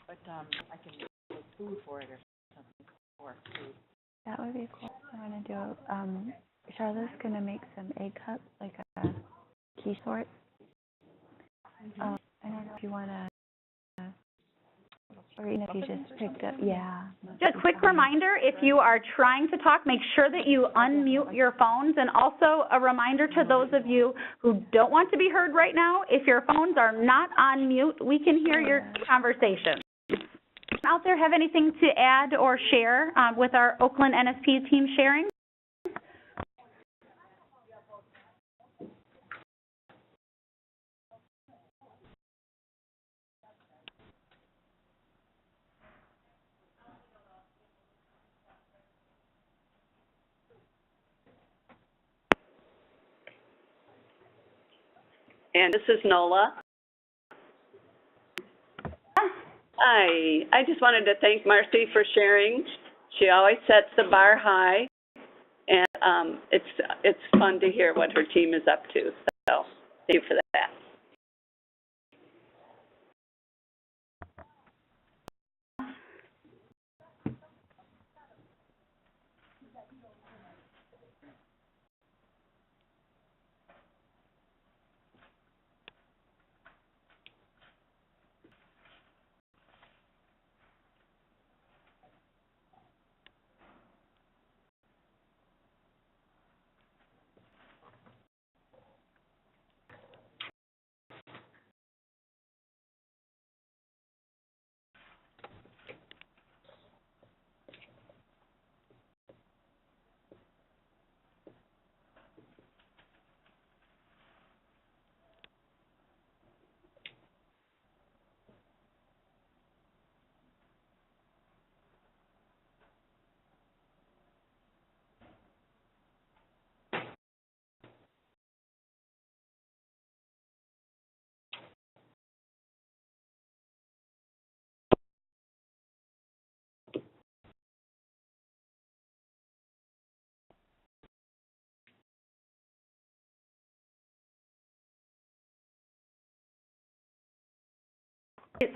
But I can make food for it or something, or food. That would be cool. I want to do, Charlotte's going to make some egg cups, like a key sort. I don't know if you want to, or even if you just picked up, yeah. Just a quick reminder, if you are trying to talk, make sure that you unmute your phones. And also a reminder to those of you who don't want to be heard right now, if your phones are not on mute, we can hear your conversation. out there have anything to add or share with our Oakland NSP team sharing? And this is Nola. Hi. I just wanted to thank Marcy for sharing. She always sets the bar high, and it's fun to hear what her team is up to. So thank you for that.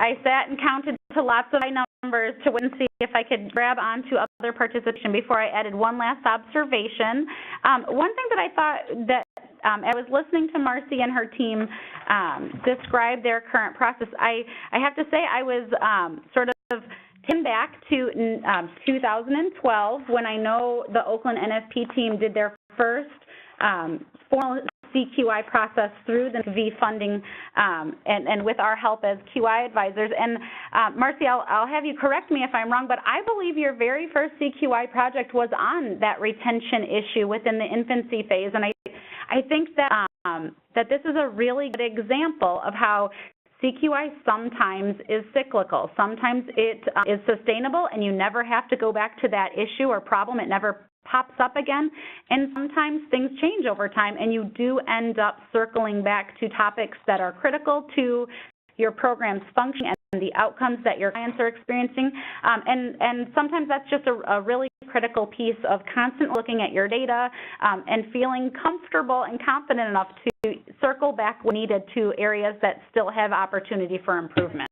I sat and counted to lots of numbers to wait and see if I could grab onto other participation before I added one last observation. One thing that I thought that I was listening to Marcy and her team describe their current process, I have to say I was sort of taken back to 2012 when I know the Oakland NFP team did their first formal CQI process through the V funding and with our help as QI advisors. And Marcy, I'll have you correct me if I'm wrong, but I believe your very first CQI project was on that retention issue within the infancy phase. And I think that that this is a really good example of how CQI sometimes is cyclical. Sometimes it is sustainable and you never have to go back to that issue or problem. It never pops up again, and sometimes things change over time and you do end up circling back to topics that are critical to your program's function and the outcomes that your clients are experiencing, and sometimes that's just a really critical piece of constantly looking at your data and feeling comfortable and confident enough to circle back when needed to areas that still have opportunity for improvement.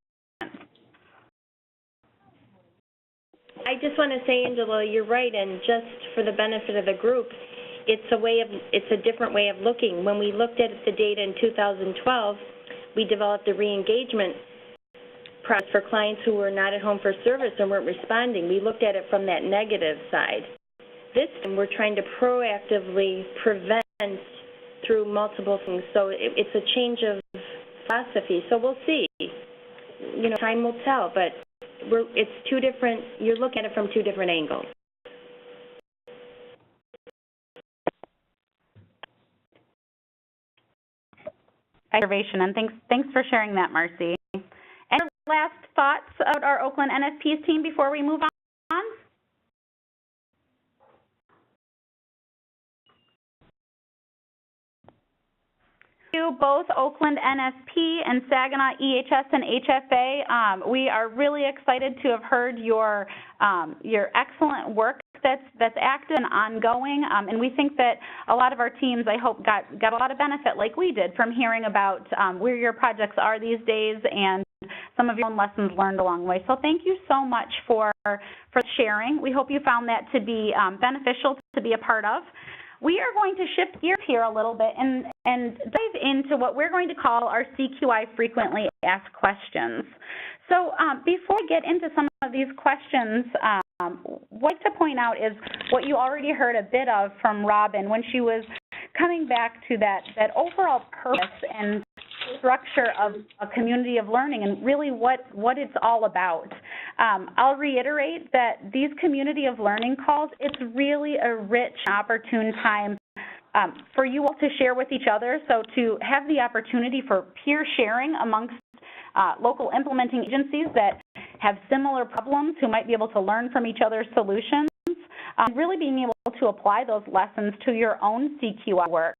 I just want to say, Angela, you're right, and just for the benefit of the group, it's a different way of looking. When we looked at the data in 2012, we developed a re-engagement process for clients who were not at home for service and weren't responding. We looked at it from that negative side. This time, we're trying to proactively prevent through multiple things. So it's a change of philosophy. So we'll see. You know, time will tell, but it's two different, you're looking at it from two different angles. Observation, and thanks for sharing that, Marcy. Any last thoughts about our Oakland NSP's team before we move on? Both Oakland NSP and Saginaw EHS and HFA. We are really excited to have heard your excellent work that's active and ongoing, and we think that a lot of our teams, I hope, got a lot of benefit like we did from hearing about where your projects are these days and some of your own lessons learned along the way. So thank you so much for sharing. We hope you found that to be beneficial to be a part of. We are going to shift gears here a little bit and dive into what we're going to call our CQI frequently asked questions. So before we get into some of these questions, what I'd like to point out is what you already heard a bit of from Robin when she was coming back to that overall purpose and structure of a community of learning and really what it's all about. I'll reiterate that these community of learning calls, it's really a rich, opportune time for you all to share with each other, so to have the opportunity for peer sharing amongst local implementing agencies that have similar problems who might be able to learn from each other's solutions, really being able to apply those lessons to your own CQI work.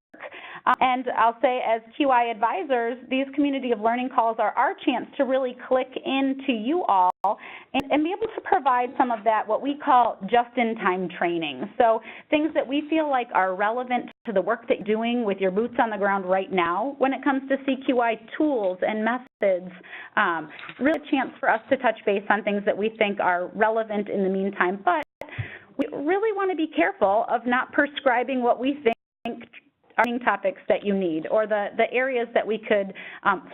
And I'll say as QI advisors, these community of learning calls are our chance to really click into you all and be able to provide some of that, what we call just-in-time training. So things that we feel like are relevant to the work that you're doing with your boots on the ground right now when it comes to CQI tools and methods. Really a chance for us to touch base on things that we think are relevant in the meantime, but we really want to be careful of not prescribing what we think are topics that you need or the areas that we could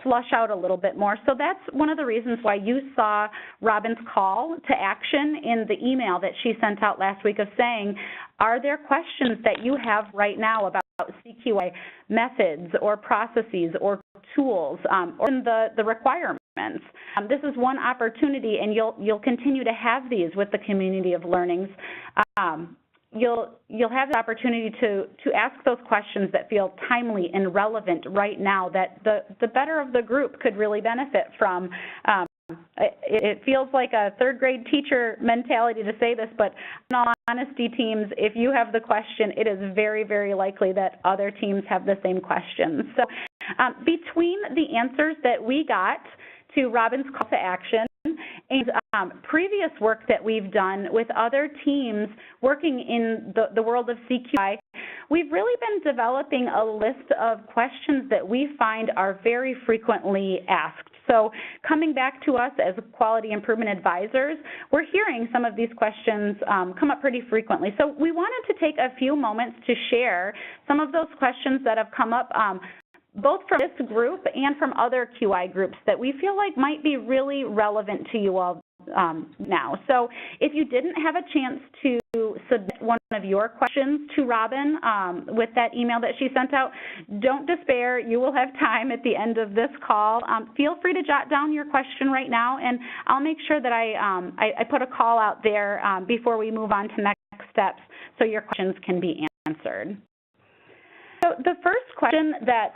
flush out a little bit more. So that's one of the reasons why you saw Robin's call to action in the email that she sent out last week of saying, are there questions that you have right now about CQI methods or processes or tools or the requirements? This is one opportunity, and you'll continue to have these with the community of learnings. You'll have the opportunity to ask those questions that feel timely and relevant right now that the better of the group could really benefit from. It feels like a third grade teacher mentality to say this, but in all honesty, teams, if you have the question, it is very, very likely that other teams have the same questions. So between the answers that we got to Robin's call to action and previous work that we've done with other teams working in the world of CQI, we've really been developing a list of questions that we find are very frequently asked. So coming back to us as quality improvement advisors, we're hearing some of these questions come up pretty frequently. So we wanted to take a few moments to share some of those questions that have come up both from this group and from other QI groups that we feel like might be really relevant to you all now. So if you didn't have a chance to submit one of your questions to Robin with that email that she sent out, don't despair. You will have time at the end of this call. Feel free to jot down your question right now, and I'll make sure that I put a call out there before we move on to next steps so your questions can be answered. So the first question that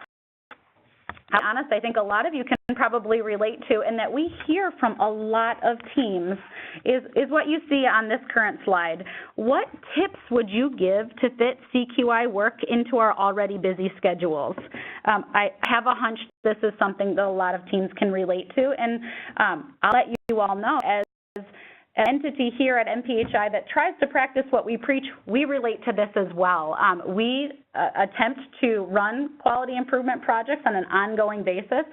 honest, I think a lot of you can probably relate to and that we hear from a lot of teams is what you see on this current slide. What tips would you give to fit CQI work into our already busy schedules? I have a hunch this is something that a lot of teams can relate to, and I'll let you all know as an entity here at MPHI that tries to practice what we preach, we relate to this as well. We attempt to run quality improvement projects on an ongoing basis,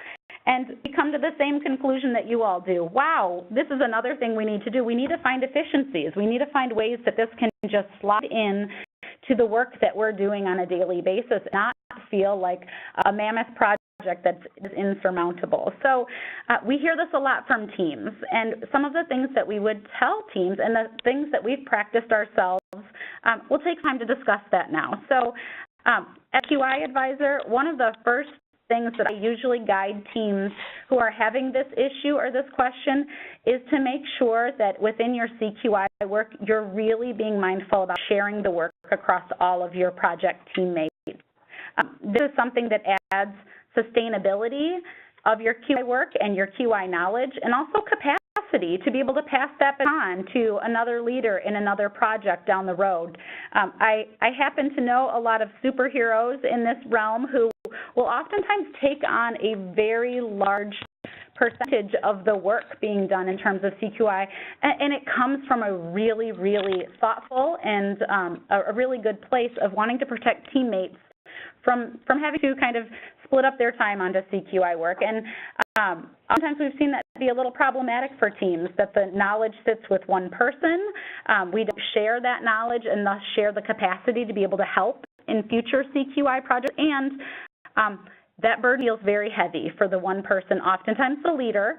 and we come to the same conclusion that you all do. Wow, this is another thing we need to do. We need to find efficiencies. We need to find ways that this can just slot in to the work that we're doing on a daily basis, not feel like a mammoth project that's insurmountable. So we hear this a lot from teams, and some of the things that we would tell teams and the things that we've practiced ourselves, we'll take time to discuss that now. So as QI advisor, one of the first things that I usually guide teams who are having this issue or this question is to make sure that within your CQI work, you're really being mindful about sharing the work across all of your project teammates. This is something that adds sustainability of your QI work and your QI knowledge, and also capacity to be able to pass that on to another leader in another project down the road. I happen to know a lot of superheroes in this realm who will oftentimes take on a very large percentage of the work being done in terms of CQI, and it comes from a really, really thoughtful and a really good place of wanting to protect teammates from having to kind of split up their time onto CQI work. And sometimes we've seen that be a little problematic for teams, that the knowledge sits with one person. We don't share that knowledge and thus share the capacity to be able to help in future CQI projects. And that burden feels very heavy for the one person, oftentimes the leader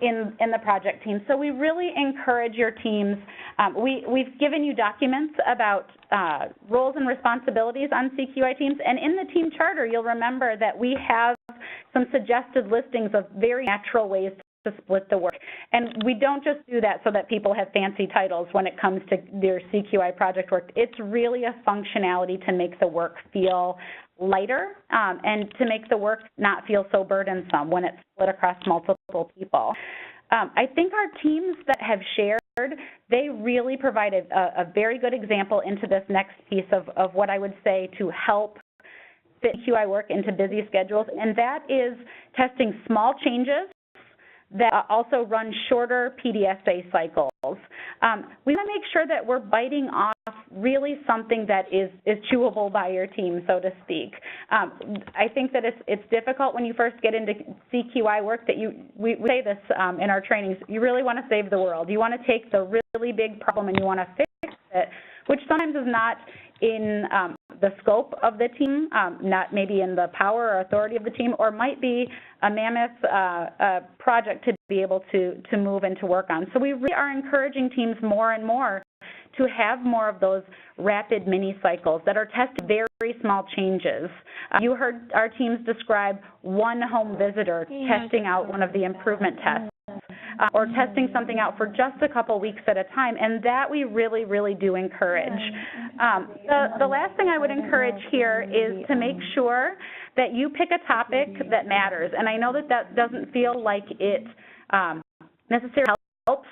in the project team. So we really encourage your teams. We've given you documents about roles and responsibilities on CQI teams, and in the team charter, you'll remember that we have some suggested listings of very natural ways to split the work. And we don't just do that so that people have fancy titles when it comes to their CQI project work. It's really a functionality to make the work feel lighter and to make the work not feel so burdensome when it's split across multiple people. I think our teams that have shared, they really provided a very good example into this next piece of what I would say to help fit CQI work into busy schedules, and that is testing small changes that also run shorter PDSA cycles. We want to make sure that we're biting off really something that is chewable by your team, so to speak. I think that it's difficult when you first get into CQI work that we say this in our trainings, you really want to save the world. You want to take the really big problem and you want to fix it, which sometimes is not in the scope of the team, not maybe in the power or authority of the team, or might be a mammoth project to be able to move and to work on. So we really are encouraging teams more and more to have more of those rapid mini cycles that are testing very small changes. You heard our teams describe one home visitor testing out one of the improvement tests. Or testing something out for just a couple weeks at a time, and that we really, really do encourage. The last thing I would encourage here is to make sure that you pick a topic that matters, and I know that doesn't feel like it necessarily helps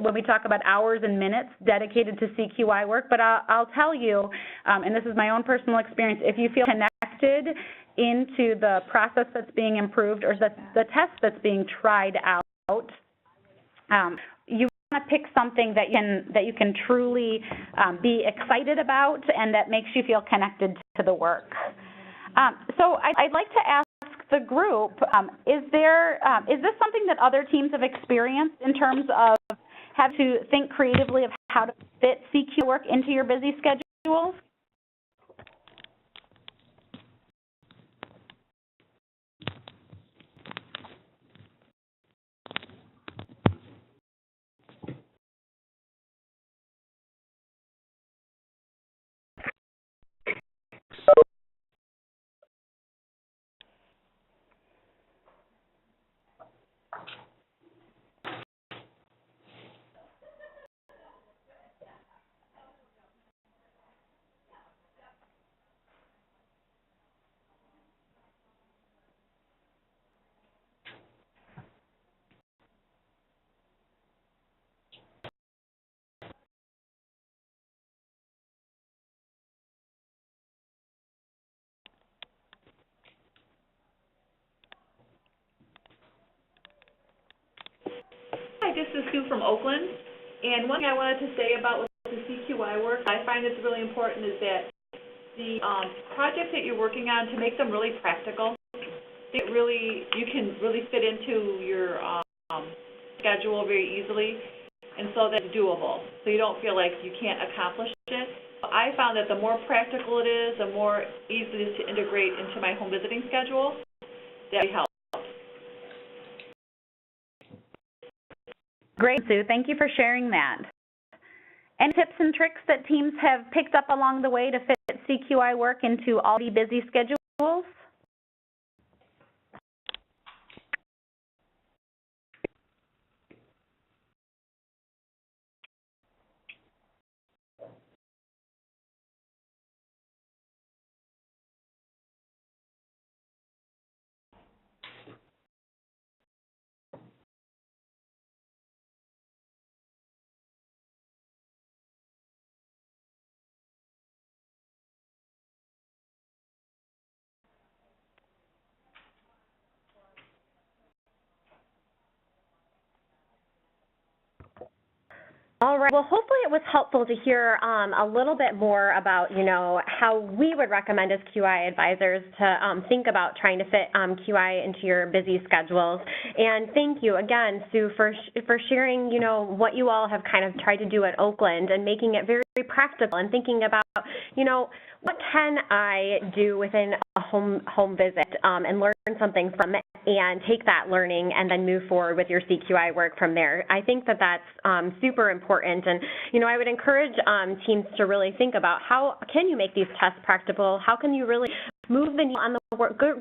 when we talk about hours and minutes dedicated to CQI work, but I'll tell you, and this is my own personal experience, if you feel connected into the process that's being improved or the test that's being tried out, you want to pick something that you can truly be excited about and that makes you feel connected to the work. So I'd like to ask the group, is this something that other teams have experienced in terms of having to think creatively of how to fit CQ work into your busy schedules? Hi, this is Sue from Oakland, and one thing I wanted to say about the CQI work I find is really important is that the projects that you're working on, to make them really practical, you can really fit into your schedule very easily, and so that's doable, so you don't feel like you can't accomplish it. I found that the more practical it is, the more easy it is to integrate into my home visiting schedule. That helps. Great, Sue. Thank you for sharing that. Any tips and tricks that teams have picked up along the way to fit CQI work into already busy schedules? All right. Well, hopefully it was helpful to hear a little bit more about, how we would recommend as QI advisors to think about trying to fit QI into your busy schedules. And thank you again, Sue, for sharing, what you all have kind of tried to do at Oakland and making it very practical and thinking about, what can I do within a home visit and learn something from it and take that learning and then move forward with your CQI work from there. I think that that's super important, and I would encourage teams to really think about how can you make these tests practical, how can you really move the needle on the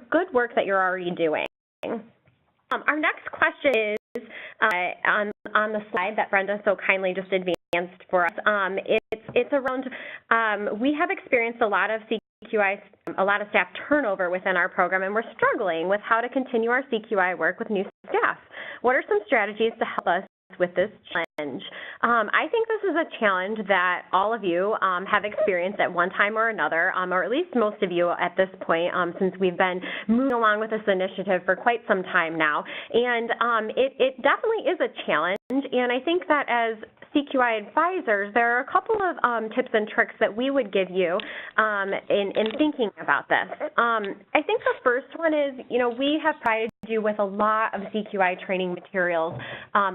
good work that you're already doing. Our next question is on the slide that Brenda so kindly just advanced for us. It's around, we have experienced a lot of CQI, a lot of staff turnover within our program, and we're struggling with how to continue our CQI work with new staff. What are some strategies to help us with this challenge? I think this is a challenge that all of you have experienced at one time or another, or at least most of you at this point, since we've been moving along with this initiative for quite some time now. And it definitely is a challenge, and I think that as CQI advisors, there are a couple of tips and tricks that we would give you in thinking about this. I think the first one is, we have provided you with a lot of CQI training materials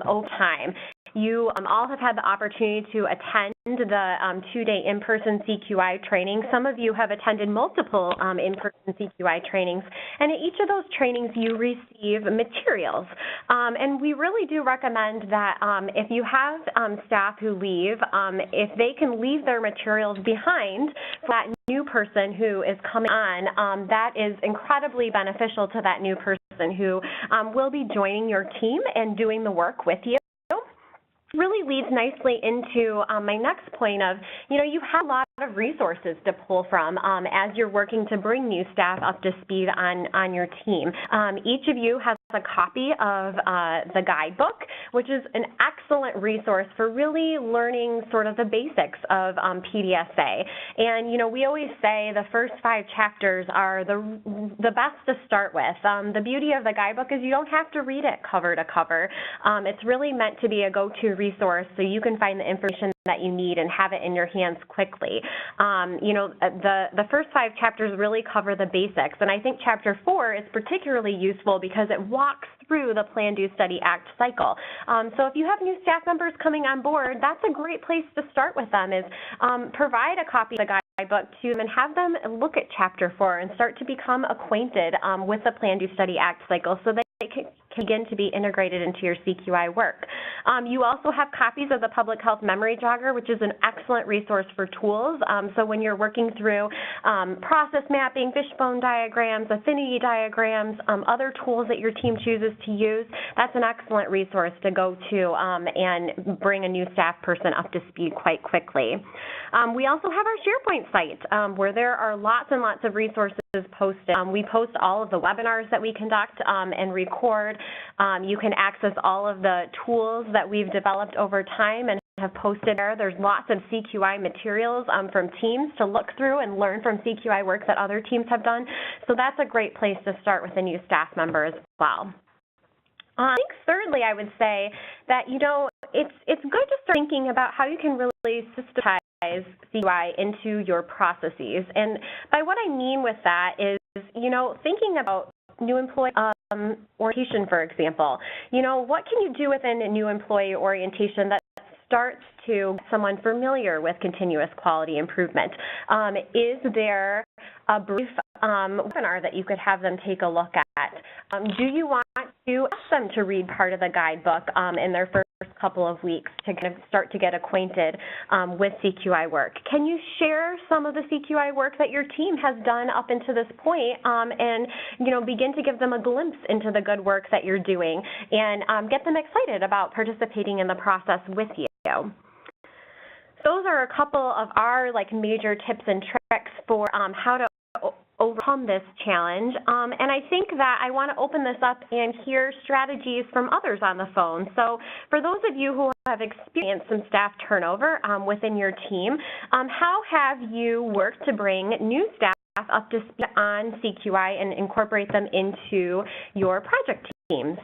over time. You all have had the opportunity to attend the 2-day in-person CQI training. Some of you have attended multiple in-person CQI trainings, and at each of those trainings you receive materials. And we really do recommend that if you have staff who leave, if they can leave their materials behind for that new person who is coming on, that is incredibly beneficial to that new person who will be joining your team and doing the work with you. Really leads nicely into my next point of, you have a lot of resources to pull from as you're working to bring new staff up to speed on your team. Each of you has a copy of the guidebook, which is an excellent resource for really learning sort of the basics of PDSA. And, we always say the first 5 chapters are the best to start with. The beauty of the guidebook is you don't have to read it cover to cover. It's really meant to be a go-to resource so you can find the information that you need and have it in your hands quickly. The first 5 chapters really cover the basics, and I think Chapter 4 is particularly useful because it walks through the Plan, Do, Study, Act cycle. So if you have new staff members coming on board, that's a great place to start with them, is provide a copy of the guidebook to them and have them look at Chapter 4 and start to become acquainted with the Plan, Do, Study, Act cycle so that they can begin to be integrated into your CQI work. You also have copies of the Public Health Memory Jogger, which is an excellent resource for tools. So when you're working through process mapping, fishbone diagrams, affinity diagrams, other tools that your team chooses to use, that's an excellent resource to go to and bring a new staff person up to speed quite quickly. We also have our SharePoint site where there are lots and lots of resources posted. We post all of the webinars that we conduct and record. You can access all of the tools that we've developed over time and have posted there. There's lots of CQI materials from teams to look through and learn from CQI work that other teams have done. So that's a great place to start with a new staff member as well. I think thirdly, I would say that, it's good to start thinking about how you can really systematize CQI into your processes. And by what I mean with that is, thinking about new employee orientation, for example. What can you do within a new employee orientation that starts to get someone familiar with continuous quality improvement? Is there a brief webinar that you could have them take a look at? Do you want to ask them to read part of the guidebook in their first couple of weeks to kind of start to get acquainted with CQI work? Can you share some of the CQI work that your team has done up until this point and begin to give them a glimpse into the good work that you're doing and get them excited about participating in the process with you? Those are a couple of our major tips and tricks for how to overcome this challenge. And I think that I want to open this up and hear strategies from others on the phone. So for those of you who have experienced some staff turnover within your team, how have you worked to bring new staff up to speed on CQI and incorporate them into your project teams?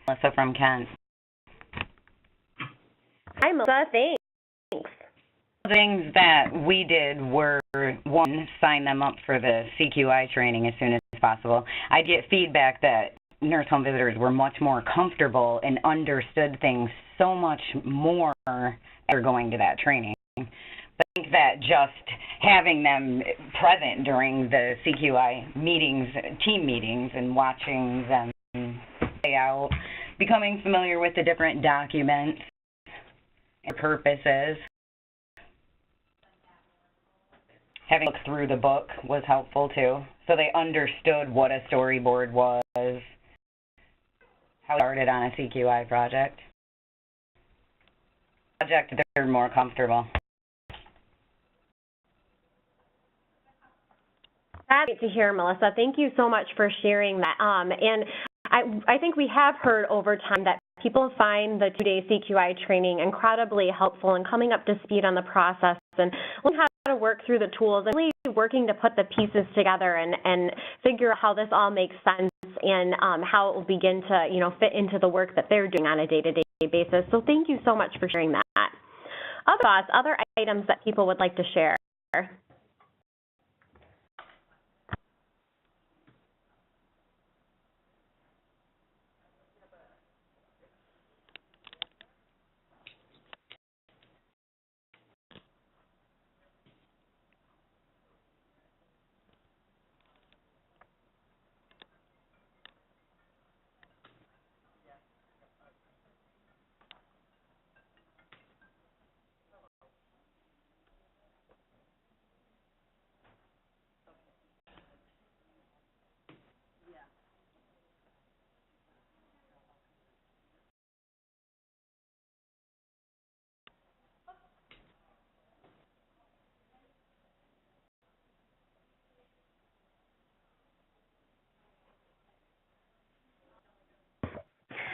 Melissa from Kent. Melissa. Thanks. Things that we did were, one, sign them up for the CQI training as soon as possible. I get feedback that nurse home visitors were much more comfortable and understood things so much more after going to that training. But I think that just having them present during the CQI meetings, team meetings, and watching them play out, becoming familiar with the different documents and purposes, having looked through the book was helpful too, so they understood what a storyboard was, how it started on a CQI project. They're more comfortable. That's great to hear, Melissa. Thank you so much for sharing that. And I think we have heard over time that people find the 2-day CQI training incredibly helpful in coming up to speed on the process and learning how to work through the tools and really working to put the pieces together and figure out how this all makes sense and how it will begin to, fit into the work that they're doing on a day-to-day basis. So thank you so much for sharing that. Other thoughts, other items that people would like to share?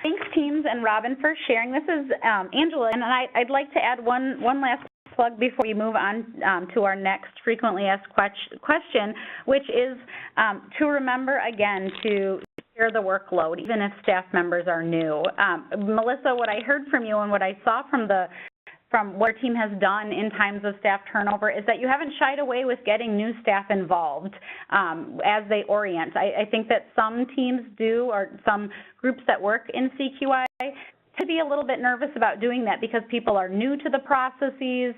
Thanks, teams, and Robin, for sharing. This is Angela, and I'd like to add one last plug before we move on to our next frequently asked question, which is to remember, again, to share the workload, even if staff members are new. Melissa, what I heard from you and what I saw from what our team has done in times of staff turnover is that you haven't shied away with getting new staff involved as they orient. I think that some teams do, or some groups that work in CQI, to be a little bit nervous about doing that because people are new to the processes.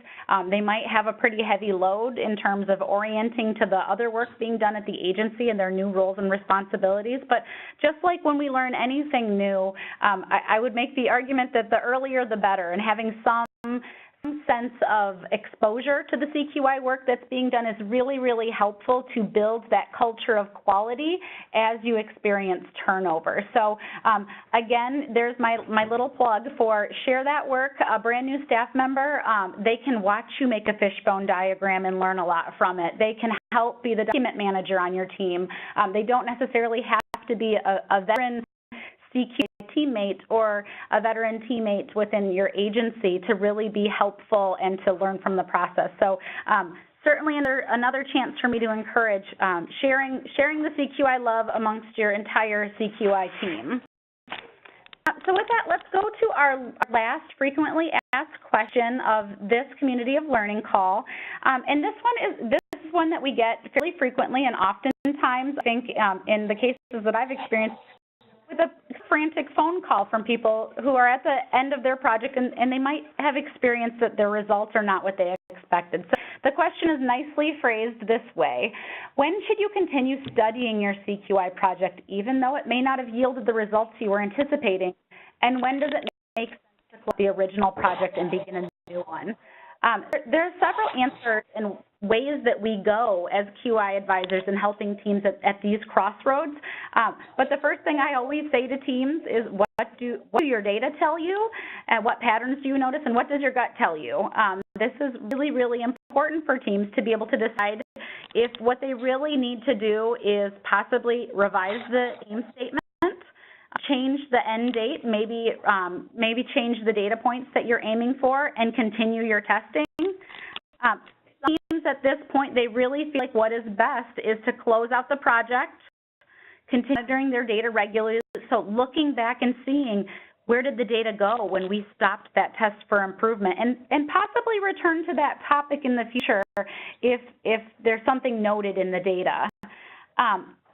They might have a pretty heavy load in terms of orienting to the other work being done at the agency and their new roles and responsibilities. But just like when we learn anything new, I would make the argument that the earlier the better, and having some sense of exposure to the CQI work that's being done is really, really helpful to build that culture of quality as you experience turnover. So again, there's my little plug for share that work. A brand new staff member, they can watch you make a fishbone diagram and learn a lot from it. They can help be the document manager on your team. They don't necessarily have to be a veteran CQI teammate or a veteran teammate within your agency to really be helpful and to learn from the process. So certainly another chance for me to encourage sharing the CQI love amongst your entire CQI team. So with that, let's go to our last frequently asked question of this community of learning call. And this is one that we get fairly frequently, and oftentimes, I think in the cases that I've experienced, with a frantic phone call from people who are at the end of their project and they might have experienced that their results are not what they expected. So the question is nicely phrased this way: when should you continue studying your CQI project even though it may not have yielded the results you were anticipating? And when does it make sense to close the original project and begin a new one? There are several answers and ways that we go as QI advisors in helping teams at these crossroads. But the first thing I always say to teams is, what do your data tell you, and what patterns do you notice, and what does your gut tell you? This is really, really important for teams to be able to decide if what they really need to do is possibly revise the aim statement, change the end date, maybe change the data points that you're aiming for, and continue your testing. Teams at this point, they really feel like what is best is to close out the project, continue monitoring their data regularly, so looking back and seeing where did the data go when we stopped that test for improvement, and possibly return to that topic in the future if there's something noted in the data.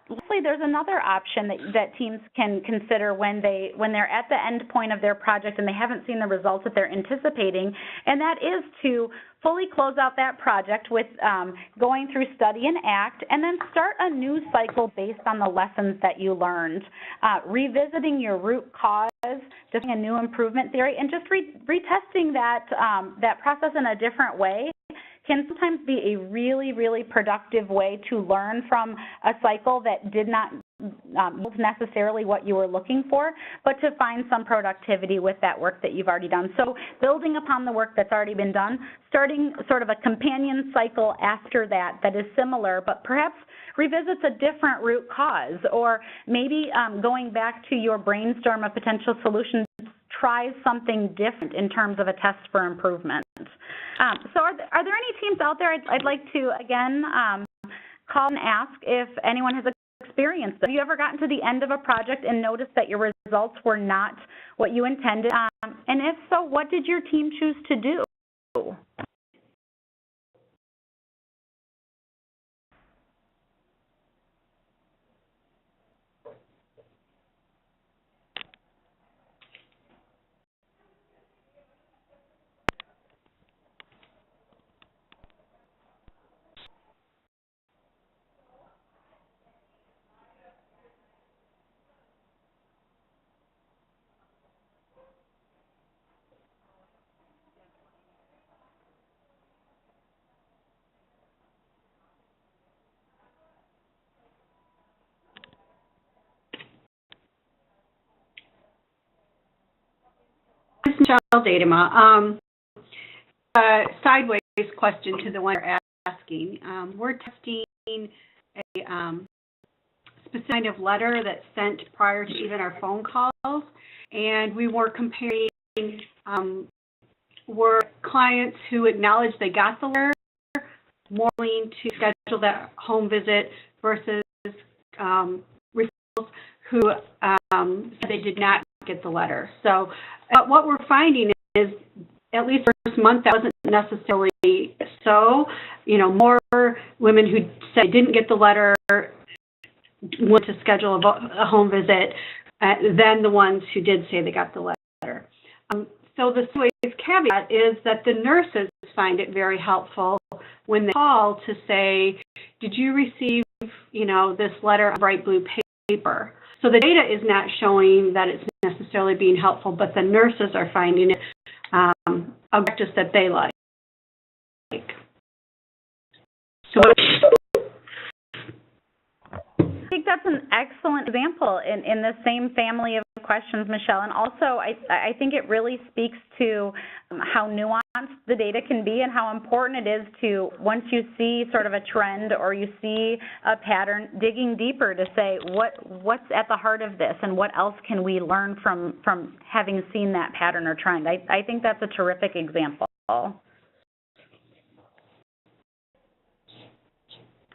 Lastly, there's another option that teams can consider when they're at the end point of their project and they haven't seen the results that they're anticipating, and that is to fully close out that project with going through study and act, and then start a new cycle based on the lessons that you learned. Revisiting your root cause, just a new improvement theory, and just retesting that process in a different way can sometimes be a really, really productive way to learn from a cycle that did not yield necessarily what you were looking for, but to find some productivity with that work that you've already done. So building upon the work that's already been done, starting sort of a companion cycle after that is similar, but perhaps revisits a different root cause, or maybe going back to your brainstorm of potential solutions, tries something different in terms of a test for improvement. So are there any teams out there I'd like to, again, call and ask if anyone has experienced this? Have you ever gotten to the end of a project and noticed that your results were not what you intended? And if so, what did your team choose to do? Michelle Datema. Sideways question to the one you're asking. We're testing a specific kind of letter that's sent prior to even our phone calls, and we were comparing were clients who acknowledged they got the letter more willing to schedule that home visit versus referrals who said they did not get the letter. So what we're finding is, at least first month, that wasn't necessarily so. You know, more women who said they didn't get the letter went to schedule a home visit than the ones who did say they got the letter. So the caveat is that the nurses find it very helpful when they call to say, did you receive, you know, this letter on bright blue paper? So the data is not showing that it's necessarily being helpful, but the nurses are finding it a practice that they like. So I think that's an excellent example in the same family of questions, Michelle. And also, I think it really speaks to how nuanced the data can be and how important it is to, once you see sort of a trend or you see a pattern, digging deeper to say what's at the heart of this and what else can we learn from having seen that pattern or trend. I think that's a terrific example.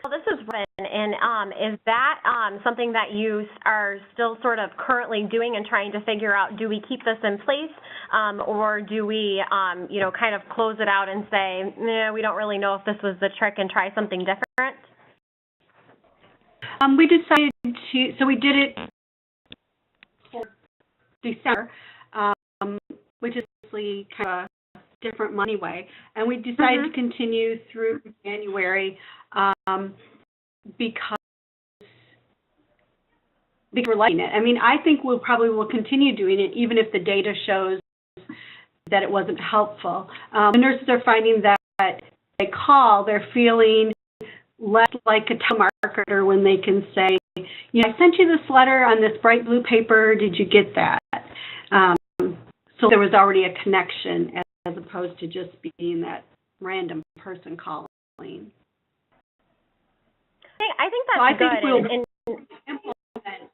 Well, this is Robin, and is that something that you are still sort of currently doing and trying to figure out, do we keep this in place, or do we, you know, kind of close it out and say, nah, we don't really know if this was the trick and try something different? We decided to, so we did it for December, which is basically kind of a different money way, and we decided to continue through January because we're liking it. I mean, I think we'll probably will continue doing it even if the data shows that it wasn't helpful. The nurses are finding that they call, they're feeling less like a telemarketer when they can say, you know, I sent you this letter on this bright blue paper, did you get that? So there was already a connection as opposed to just being that random person calling. I think that's so I good. Think we'll implement.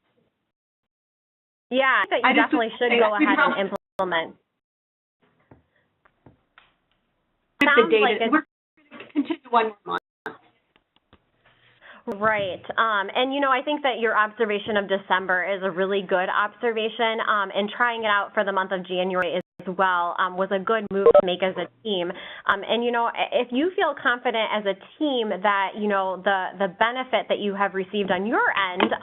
Yeah, I think that you definitely should go ahead and implement. The data, we're going to continue one more month. Right. And, I think that your observation of December is a really good observation, and trying it out for the month of January as well was a good move to make as a team. And, if you feel confident as a team that, the benefit that you have received on your end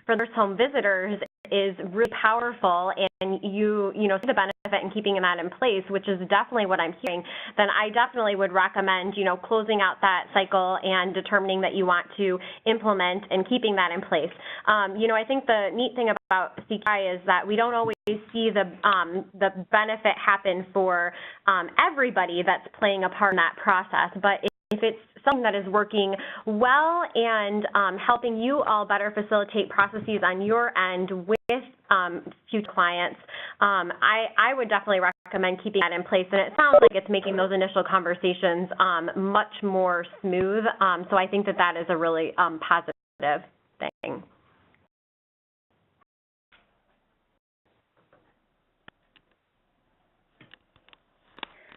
for nurse home visitors is really powerful, and you see the benefit in keeping that in place, which is definitely what I'm hearing, then I definitely would recommend, closing out that cycle and determining that you want to implement and keeping that in place. I think the neat thing about CQI is that we don't always see the benefit happen for everybody that's playing a part in that process, but if it's something that is working well and helping you all better facilitate processes on your end with future clients, I would definitely recommend keeping that in place. And it sounds like it's making those initial conversations much more smooth. So I think that is a really positive thing.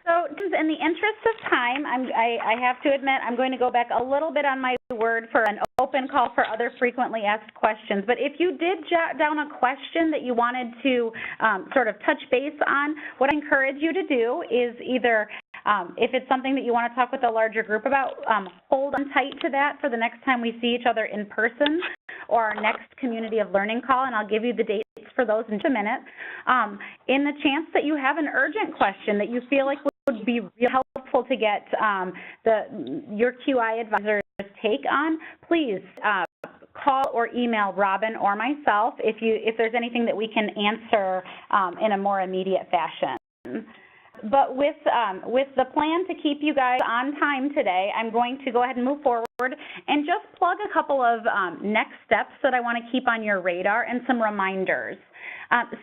So, in the interest of time, I have to admit I'm going to go back a little bit on my word for an open call for other frequently asked questions. But if you did jot down a question that you wanted to sort of touch base on, what I encourage you to do is either, if it's something that you want to talk with a larger group about, hold on tight to that for the next time we see each other in person or our next community of learning call, and I'll give you the dates for those in a minute. In the chance that you have an urgent question that you feel like would be really helpful to get your QI advisor's take on, please call or email Robin or myself if there's anything that we can answer in a more immediate fashion. But with the plan to keep you guys on time today, I'm going to go ahead and move forward and just plug a couple of next steps that I want to keep on your radar and some reminders.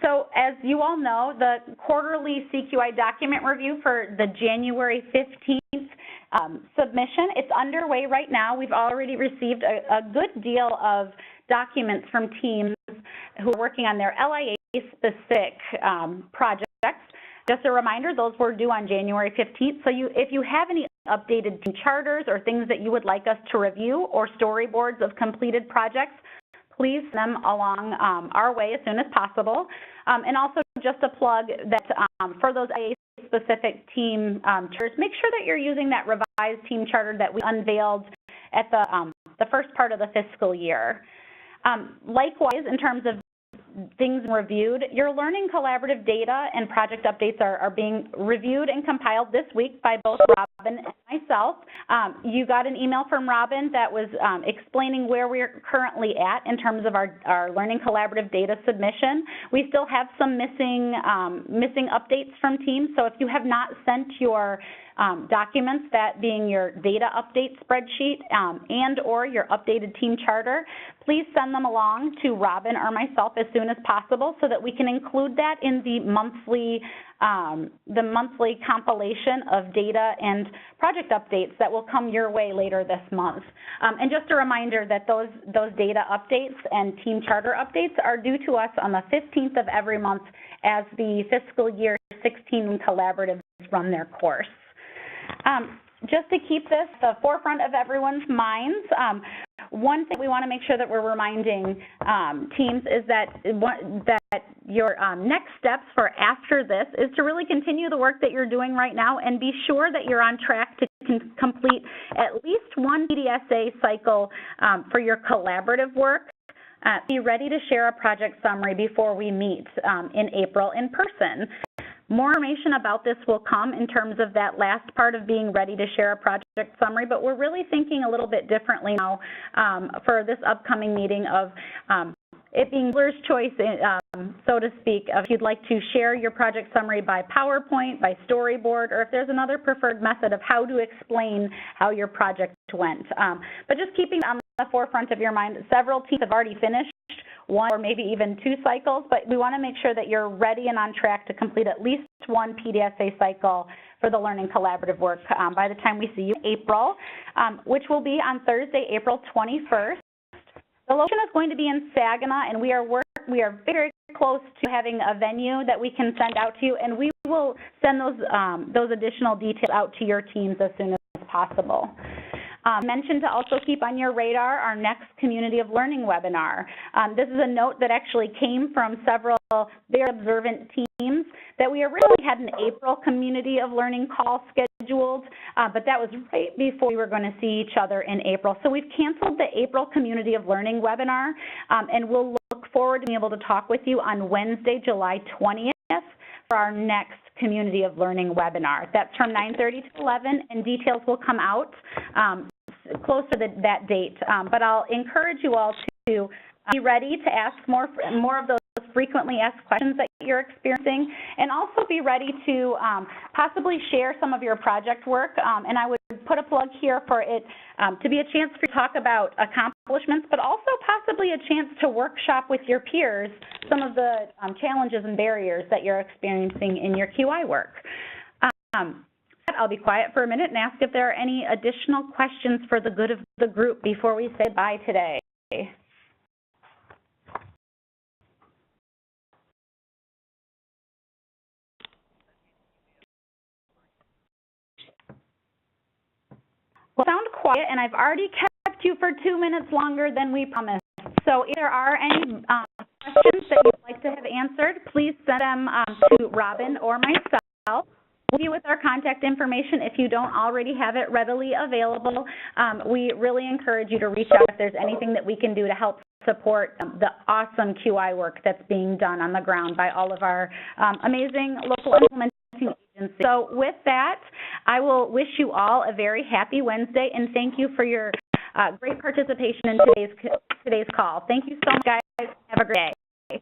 So as you all know, the quarterly CQI document review for the January 15th submission, it's underway right now. We've already received a good deal of documents from teams who are working on their LIA-specific projects. Just a reminder, those were due on January 15th. So if you have any updated team charters or things that you would like us to review or storyboards of completed projects, please send them along our way as soon as possible. And also just a plug that for those LIA-specific team charters, make sure that you're using that revised team charter that we unveiled at the first part of the fiscal year. Likewise, in terms of things reviewed, your learning collaborative data and project updates are being reviewed and compiled this week by both Robin and myself. You got an email from Robin that was explaining where we're currently at in terms of our learning collaborative data submission. We still have some missing updates from teams, so if you have not sent your documents, that being your data update spreadsheet and or your updated team charter, please send them along to Robin or myself as soon as possible so that we can include that in the monthly compilation of data and project updates that will come your way later this month. And just a reminder that those data updates and team charter updates are due to us on the 15th of every month as the fiscal year 16 collaboratives run their course. Just to keep this at the forefront of everyone's minds, one thing we want to make sure that we're reminding teams is that your next steps for after this is to really continue the work that you're doing right now and be sure that you're on track to complete at least one PDSA cycle for your collaborative work. Be ready to share a project summary before we meet in April in person. More information about this will come in terms of that last part of being ready to share a project summary, but we're really thinking a little bit differently now for this upcoming meeting of it being dealer's choice, so to speak, if you'd like to share your project summary by PowerPoint, by storyboard, or if there's another preferred method of how to explain how your project went. But just keeping on the forefront of your mind, several teams have already finished one or maybe even two cycles, but we want to make sure that you're ready and on track to complete at least one PDSA cycle for the Learning Collaborative work by the time we see you in April, which will be on Thursday, April 21st. The location is going to be in Saginaw, and we are very close to having a venue that we can send out to you, and we will send those additional details out to your teams as soon as possible. Mention to also keep on your radar our next Community of Learning webinar. This is a note that actually came from several very observant teams that we originally had an April Community of Learning call scheduled, but that was right before we were going to see each other in April. So we've canceled the April Community of Learning webinar, and we'll look forward to being able to talk with you on Wednesday, July 20th for our next Community of Learning webinar. That's from 9:30 to 11, and details will come out closer to that date. But I'll encourage you all to be ready to ask more of those frequently asked questions that you're experiencing, and also be ready to possibly share some of your project work. And I would put a plug here for it to be a chance for you to talk about accomplishments, but also possibly a chance to workshop with your peers some of the challenges and barriers that you're experiencing in your QI work. I'll be quiet for a minute and ask if there are any additional questions for the good of the group before we say bye today. Well, sound quiet, and I've already kept you for 2 minutes longer than we promised. So if there are any questions that you'd like to have answered, please send them to Robin or myself. We'll give you with our contact information if you don't already have it readily available. We really encourage you to reach out if there's anything that we can do to help support the awesome QI work that's being done on the ground by all of our amazing local implementing agencies. So with that, I will wish you all a very happy Wednesday, and thank you for your great participation in today's call. Thank you so much, guys. Have a great day.